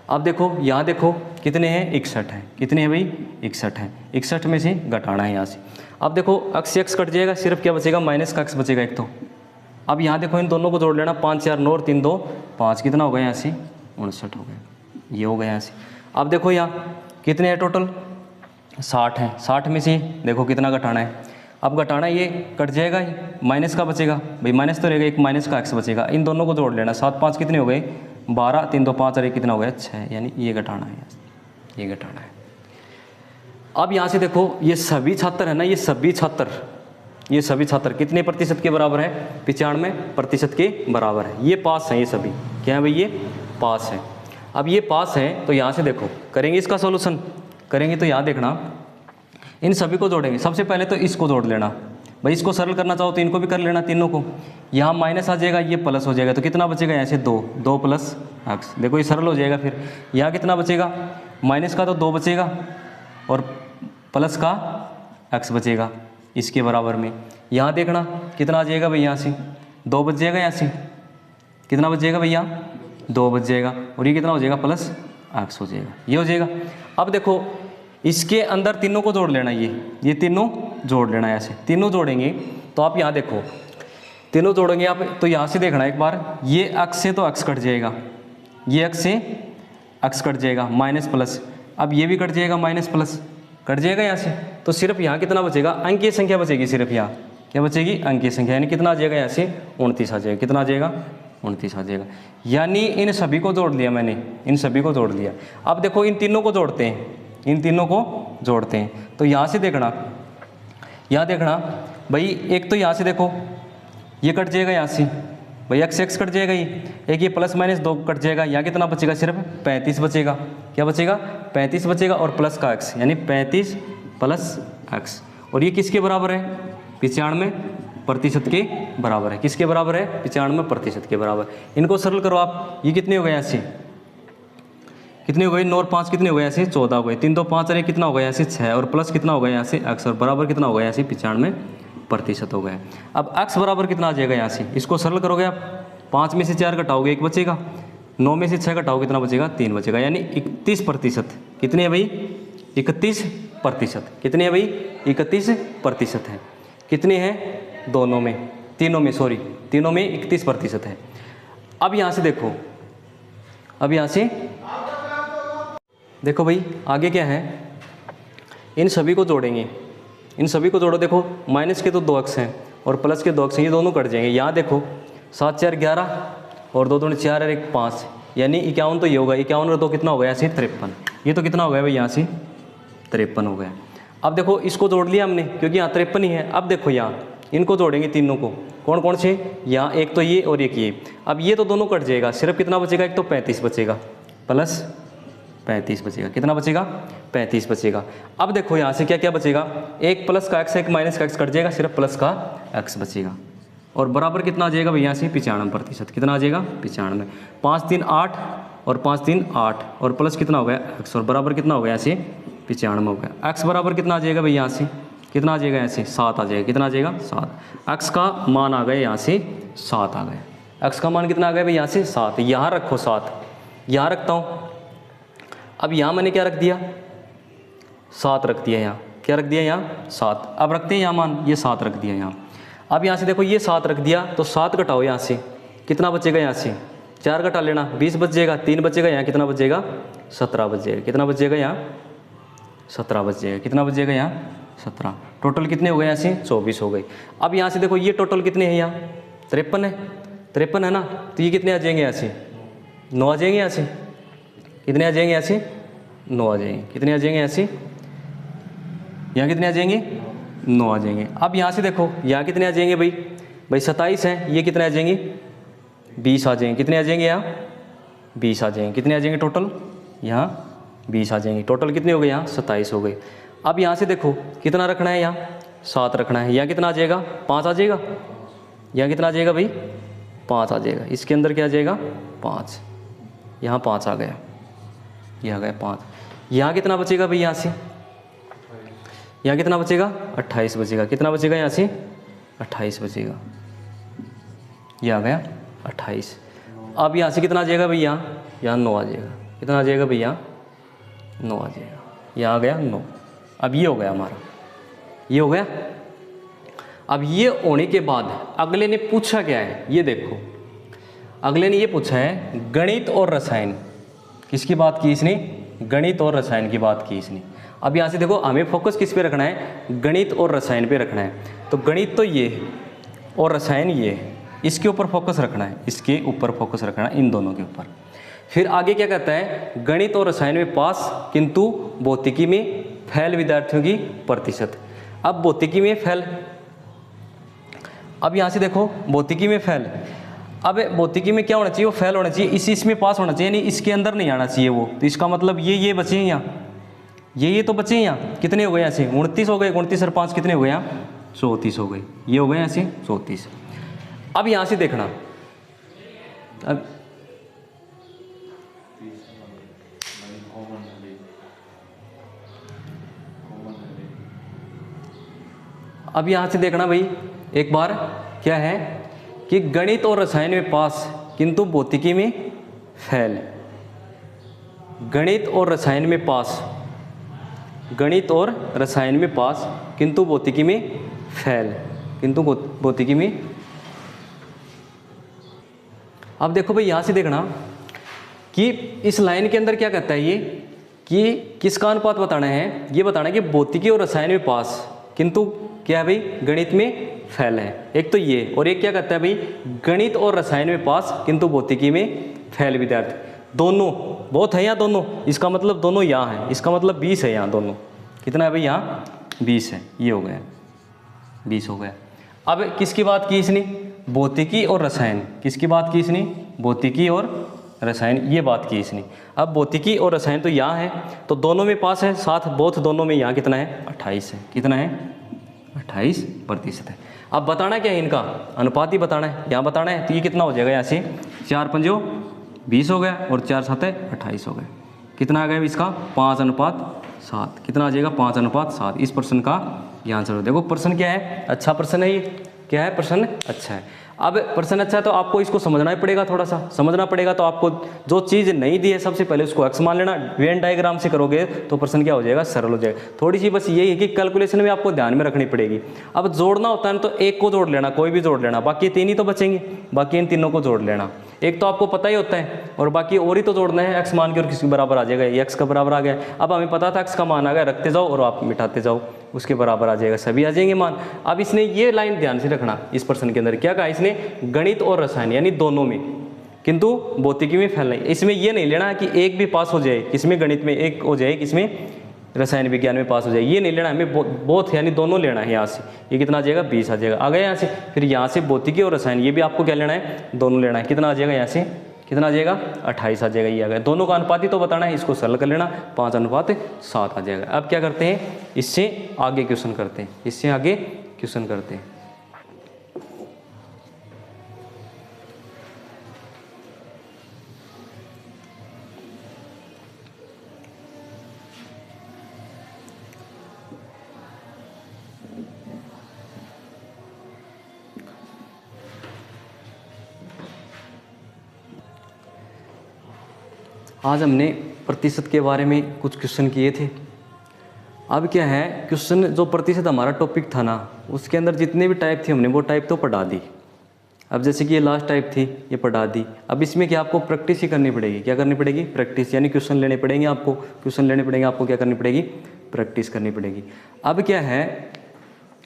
अब देखो यहाँ देखो कितने हैं, 61 है। कितने हैं भाई, 61 है, 61 में से घटाना है यहाँ से। अब देखो x से x कट जाएगा, सिर्फ क्या बचेगा, माइनस का x बचेगा एक तो। अब यहाँ देखो इन दोनों को जोड़ लेना, 5 4 9 और 3 2 5, कितना हो गया यहाँ से, 59 हो गया, ये हो गया यहाँ से। अब देखो यहाँ कितने हैं टोटल, 60 है, 60 में से देखो कितना घटाना है। अब घटाना ये कट जाएगा, ही माइनस का बचेगा भाई, माइनस तो रहेगा, एक माइनस का x बचेगा। इन दोनों को जोड़ लेना, 7 5 कितने हो गए, 12 3 2 5 और 1 कितना हो गया, 6, यानी ये घटाना है, ये घटाना है। अब यहाँ से देखो ये सभी छात्र है ना, ये सभी छात्र कितने प्रतिशत के बराबर है, 95% के बराबर है। ये पास हैं, ये सभी क्या है भाई, ये पास है। अब ये पास है तो यहाँ से देखो करेंगे इसका सॉल्यूशन, करेंगे तो यहाँ देखना इन सभी को जोड़ेंगे। सबसे पहले तो इसको जोड़ लेना भाई, इसको सरल करना चाहो तो इनको भी कर लेना, तीनों को। यहाँ माइनस आ जाएगा, ये प्लस हो जाएगा, तो कितना बचेगा यहाँ से 2 प्लस x, देखो ये सरल हो जाएगा। फिर यहाँ कितना बचेगा, माइनस का तो 2 बचेगा और प्लस का x बचेगा इसके बराबर में। यहाँ देखना कितना आ जाएगा भाई, यहाँ से 2 बच जाएगा, यहाँ से कितना बच जाएगा भैया, 2 बच जाएगा, और ये कितना हो जाएगा, प्लस x हो जाएगा, ये हो जाएगा। अब देखो इसके अंदर तीनों को जोड़ लेना, ये तीनों जोड़ लेना, ऐसे तीनों जोड़ेंगे तो आप यहाँ देखो तीनों जोड़ेंगे आप, तो यहाँ से देखना एक बार, ये x से तो x कट जाएगा, ये x से x कट जाएगा, माइनस प्लस, अब ये भी कट जाएगा, माइनस प्लस कट जाएगा यहाँ से, तो सिर्फ यहाँ कितना बचेगा, अंकीय संख्या बचेगी, सिर्फ यहाँ क्या बचेगी, अंकीय संख्या, यानी कितना आ जाएगा यहाँ से 29 आ जाएगा। कितना आ जाएगा, 29 आ जाएगा। यानी इन सभी को जोड़ लिया मैंने, इन सभी को जोड़ लिया। अब देखो इन तीनों को जोड़ते हैं, इन तीनों को जोड़ते हैं, तो यहाँ से देखना, यहाँ देखना भाई, एक तो यहाँ से देखो ये कट जाएगा यहाँ से, भाई एक्स एक्स कट जाएगा, ये एक ये प्लस माइनस 2 कट जाएगा, यहाँ कितना बचेगा, सिर्फ 35 बचेगा। क्या बचेगा, 35 बचेगा और प्लस का एक्स, यानी 35 प्लस एक्स। और ये किसके बराबर है, 95% के बराबर है। किसके बराबर है, 95% के बराबर। इनको सरल करो आप, ये कितने हो गए ऐसे, कितने हो गए, 9 और 5 कितने हो गए ऐसे, 14 हो गए। 3 2 5 अरे कितना हो गया ऐसे 6, और प्लस कितना हो गया यहाँ से एक्स, और बराबर कितना हो गया ऐसे 95% हो गया। अब एक्स बराबर कितना आ जाएगा यहाँ से, इसको सरल करोगे आप, 5 में से 4 घटाओगे 1 बचेगा, 9 में से 6 घटाओगे कितना बचेगा, 3 बचेगा, यानी 31%। कितने है भाई, 31%। कितने है भाई, 31% है। कितने हैं, दोनों में, तीनों में, सॉरी तीनों में 31% है। अब यहाँ से देखो, अब यहाँ से देखो भाई आगे क्या है, इन सभी को जोड़ेंगे, इन सभी को जोड़ो। देखो माइनस के तो 2 अक्स हैं और प्लस के 2 अक्स हैं, ये दोनों कट जाएंगे। यहाँ देखो 7 4 11 और 2 2 4 और 1 5, यानी 51 तो ये होगा, 51 और 2 कितना हो गया ऐसे 53। ये तो कितना हो गया भाई यहाँ से 53 हो गया। अब देखो इसको जोड़ लिया हमने क्योंकि यहाँ 53 ही है। अब देखो यहाँ इनको जोड़ेंगे तीनों को, कौन कौन से, यहाँ एक तो ये और एक ये। अब ये तो दोनों कट जाएगा, सिर्फ कितना बचेगा, एक तो 35 बचेगा, प्लस 35 बचेगा। कितना बचेगा, 35 बचेगा। अब देखो यहाँ से क्या क्या बचेगा, एक प्लस का एक्स एक माइनस का एक्स कट जाएगा, सिर्फ प्लस का एक्स बचेगा। और बराबर कितना आ जाएगा भाई यहाँ से 95%। कितना आ जाएगा 95। 5 3 8 और 5 3 8 और प्लस कितना हो गया एक्स, और बराबर कितना हो गया यहाँ से 95 हो गया। एक्स बराबर कितना आ जाएगा भाई यहाँ से, कितना आ जाएगा यहाँ से 7 आ जाएगा। कितना आ जाएगा 7। एक्स का मान आ गया यहाँ से 7 आ गया। एक्स का मान कितना आ गया भाई यहाँ से 7। यहाँ रखो 7, यहाँ रखता हूँ। अब यहाँ मैंने क्या रख दिया, 7 रख दिया। यहाँ क्या रख दिया, यहाँ 7। अब रखते हैं यहाँ मान, ये 7 रख दिया यहाँ। अब यहाँ से देखो ये 7 रख दिया, तो 7 घटाओ यहाँ से, कितना बचेगा यहाँ से 4 घटा लेना, 20 बच जाएगा। 3 बचेगा, यहाँ कितना बच जाएगा 17 बच जाएगा। कितना बच जाएगा यहाँ 17 बच जाएगा। कितना बच जाएगा यहाँ 17। टोटल कितने हो गए यहाँ से 24 हो गए। अब यहाँ से देखो ये टोटल कितने हैं, यहाँ 53 है, 53 है ना, तो ये कितने आ जाएंगे यहाँ से 9 आ जाएंगे। यहाँ से कितने आ जाएंगे, यहाँ से 9 आ जाएंगे। कितने आ जाएंगे यहाँ से, यहाँ कितने आ जाएंगे 9 आ जाएंगे। अब यहाँ से देखो यहाँ कितने आ जाएंगे भाई 27 हैं, ये कितने आ जाएंगे 20 आ जाएंगे। कितने आ जाएंगे यहाँ 20 आ जाएंगे। कितने आ जाएंगे टोटल, यहाँ 20 आ जाएंगे। टोटल कितने हो गए, यहाँ 27 हो गए। अब यहाँ से देखो कितना रखना है, यहाँ 7 रखना है। यहाँ कितना आ जाएगा 5 आ जाएगा। यहाँ कितना आ जाएगा भाई 5 आ जाएगा। इसके अंदर क्या आ जाएगा 5, यहाँ 5 आ गया, ये आ गया 5। यहाँ कितना बचेगा भाई, यहाँ से यहाँ कितना बचेगा 28 बचेगा। कितना बचेगा यहाँ से 28 बचेगा, ये आ गया 28। अब यहाँ से कितना आ जाएगा भाई, यहाँ 9 आ जाएगा। कितना आ जाएगा भाई, यहाँ 9 आ जाएगा। यहाँ आ गया 9। अब ये हो गया हमारा, ये हो गया। अब ये होने के बाद अगले ने पूछा क्या है, ये देखो अगले ने ये पूछा है गणित और रसायन। किसकी बात की इसने, गणित और रसायन की बात की इसने। अब यहाँ से देखो हमें फोकस किस पे रखना है, गणित और रसायन पे रखना है। तो गणित तो ये है और रसायन ये है, इसके ऊपर फोकस रखना है, इसके ऊपर फोकस रखना है, इन दोनों के ऊपर। फिर आगे क्या कहता है, गणित और रसायन में पास किंतु भौतिकी में फेल विद्यार्थियों की प्रतिशत। अब भौतिकी में फेल, अब यहाँ से देखो भौतिकी में फेल, अब भौतिकी में क्या होना चाहिए, वो फेल होना चाहिए, इसमें पास होना चाहिए, यानी इसके अंदर नहीं आना चाहिए वो। तो इसका मतलब ये बचे हैं यहाँ, ये तो बचे हैं यहाँ। कितने हो गए यहाँ से 29 हो गए। 29 और 5 कितने हो गए यहाँ 34 हो गए। ये हो गए यहाँ से 34। अब यहाँ से देखना, अब यहाँ से देखना भाई एक बार, क्या है कि गणित और रसायन में पास किंतु भौतिकी में फेल। गणित और रसायन में पास, गणित और रसायन में पास किंतु भौतिकी में फेल, किंतु भौतिकी में। अब देखो भाई यहाँ से देखना कि इस लाइन के अंदर क्या कहता है ये, कि किसका अनुपात बताना है, ये बताना है कि भौतिकी और रसायन में पास किंतु क्या है भाई गणित में फेल है। एक तो ये, और एक क्या कहता है भाई गणित और रसायन में पास किंतु भौतिकी में फेल विद्यार्थी। दोनों बहुत है यहाँ, दोनों, इसका मतलब दोनों यहाँ है, इसका मतलब 20 है यहाँ दोनों। कितना है भाई यहाँ 20 है। ये हो गया 20 हो गया। अब किसकी बात की इसने, भौतिकी और रसायन, किसकी बात की इसने, भौतिकी और रसायन, ये बात की इसने। अब भौतिकी और रसायन तो यहाँ है, तो दोनों में पास है, साथ बोथ दोनों में यहाँ कितना है, 28 है, कितना है, 28% है। अब बताना क्या है, इनका अनुपात ही बताना है, यहाँ बताना है। तो ये कितना हो जाएगा, यहाँ से 4 पंजो 20 हो गया और 4 सात 28 हो गए। कितना आ गया इसका, 5:7, कितना आ जाएगा, 5:7। इस प्रश्न का ये आंसर हो। देखो प्रश्न क्या है, अच्छा प्रश्न है ये, क्या है प्रश्न, अच्छा है। अब प्रश्न अच्छा है तो आपको इसको समझना ही पड़ेगा, थोड़ा सा समझना पड़ेगा। तो आपको जो चीज़ नहीं दी है सबसे पहले उसको एक्स मान लेना, वेन डायग्राम से करोगे तो प्रश्न क्या हो जाएगा, सरल हो जाएगा। थोड़ी सी बस यही है कि कैलकुलेशन में आपको ध्यान में रखनी पड़ेगी। अब जोड़ना होता है तो एक को जोड़ लेना, कोई भी जोड़ लेना, बाकी 3 ही तो बचेंगे, बाकी इन तीनों को जोड़ लेना। एक तो आपको पता ही होता है और बाकी और ही तो जोड़ना है, एक्स मान के और किसके बराबर आ जाएगा, ये एक्स का बराबर आ गया। अब हमें पता था एक्स का मान आ गया, रखते जाओ और आप मिटाते जाओ, उसके बराबर आ जाएगा, सभी आ जाएंगे मान। अब इसने ये लाइन ध्यान से रखना, इस प्रश्न के अंदर क्या कहा इसने, गणित और रसायन यानी दोनों में, किंतु भौतिकी में फेल नहीं। इसमें ये नहीं लेना कि एक भी पास हो जाए, किसमें गणित में एक हो जाए, किसमें रसायन विज्ञान में पास हो जाए, ये नहीं लेना, हमें बोथ यानी दोनों लेना है। यहाँ से ये कितना आ जाएगा, 20 आ जाएगा, आ गया यहाँ से। फिर यहाँ से भौतिकी और रसायन ये भी आपको क्या लेना है, दोनों लेना है। कितना आ जाएगा, यहाँ से कितना आ जाएगा, 28 आ जाएगा, ये आ गया। दोनों का अनुपात ही तो बताना है, इसको सरल कर लेना, 5:7 आ जाएगा। अब क्या करते हैं, इससे आगे क्वेश्चन करते हैं, इससे आगे क्वेश्चन करते हैं। आज हमने प्रतिशत के बारे में कुछ क्वेश्चन किए थे। अब क्या है, क्वेश्चन जो प्रतिशत हमारा टॉपिक था ना, उसके अंदर जितने भी टाइप थी हमने वो टाइप तो पढ़ा दी। अब जैसे कि ये लास्ट टाइप थी, ये पढ़ा दी। अब इसमें क्या आपको प्रैक्टिस ही करनी पड़ेगी, क्या करनी पड़ेगी, प्रैक्टिस, यानी क्वेश्चन लेने पड़ेंगे आपको, क्वेश्चन लेने पड़ेंगे आपको, क्या करनी पड़ेगी, प्रैक्टिस करनी पड़ेगी। अब क्या है,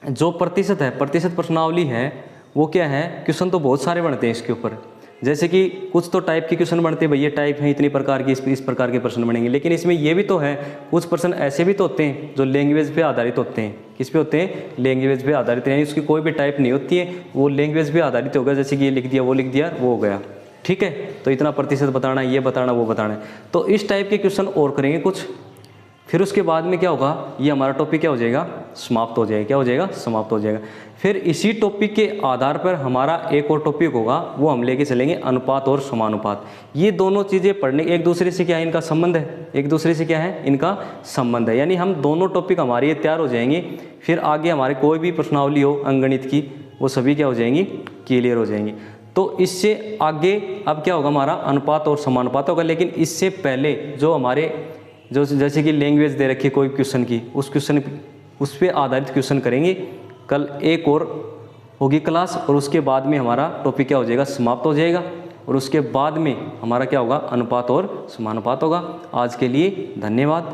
जो प्रतिशत है, प्रतिशत प्रश्नावली है, वो क्या है, क्वेश्चन तो बहुत सारे बनते हैं इसके ऊपर। जैसे कि कुछ तो टाइप के क्वेश्चन बनते हैं, भाई ये टाइप है, इतनी प्रकार की, इस प्रकार के प्रश्न बनेंगे। लेकिन इसमें ये भी तो है, कुछ प्रश्न ऐसे भी तो होते हैं जो लैंग्वेज पे आधारित होते हैं। किस पे होते हैं, लैंग्वेज पे आधारित, यानी उसकी कोई भी टाइप नहीं होती है, वो लैंग्वेज पे आधारित होगा। जैसे कि ये लिख दिया, वो लिख दिया, वो हो गया, ठीक है। तो इतना प्रतिशत बताना है, ये बताना, वो बताना है। तो इस टाइप के क्वेश्चन और करेंगे कुछ, फिर उसके बाद में क्या होगा, ये हमारा टॉपिक क्या हो जाएगा, समाप्त हो जाएगा। क्या हो जाएगा, समाप्त हो जाएगा। फिर इसी टॉपिक के आधार पर हमारा एक और टॉपिक होगा, वो हम लेके चलेंगे अनुपात और समानुपात। ये दोनों चीज़ें पढ़ने, एक दूसरे से क्या है, इनका संबंध है, एक दूसरे से क्या है, इनका संबंध है। यानी हम दोनों टॉपिक हमारे ये तैयार हो जाएंगे, फिर आगे हमारे कोई भी प्रश्नावली हो अंगणित की, वो सभी क्या हो जाएंगी, क्लियर हो जाएंगी। तो इससे आगे अब क्या होगा, हमारा अनुपात और समानुपात होगा। लेकिन इससे पहले जो हमारे जो जैसे कि लैंग्वेज दे रखी है कोई क्वेश्चन की, उस पर आधारित क्वेश्चन करेंगे। कल एक और होगी क्लास, और उसके बाद में हमारा टॉपिक क्या हो जाएगा, समाप्त हो जाएगा। और उसके बाद में हमारा क्या होगा, अनुपात और समानुपात होगा। आज के लिए धन्यवाद।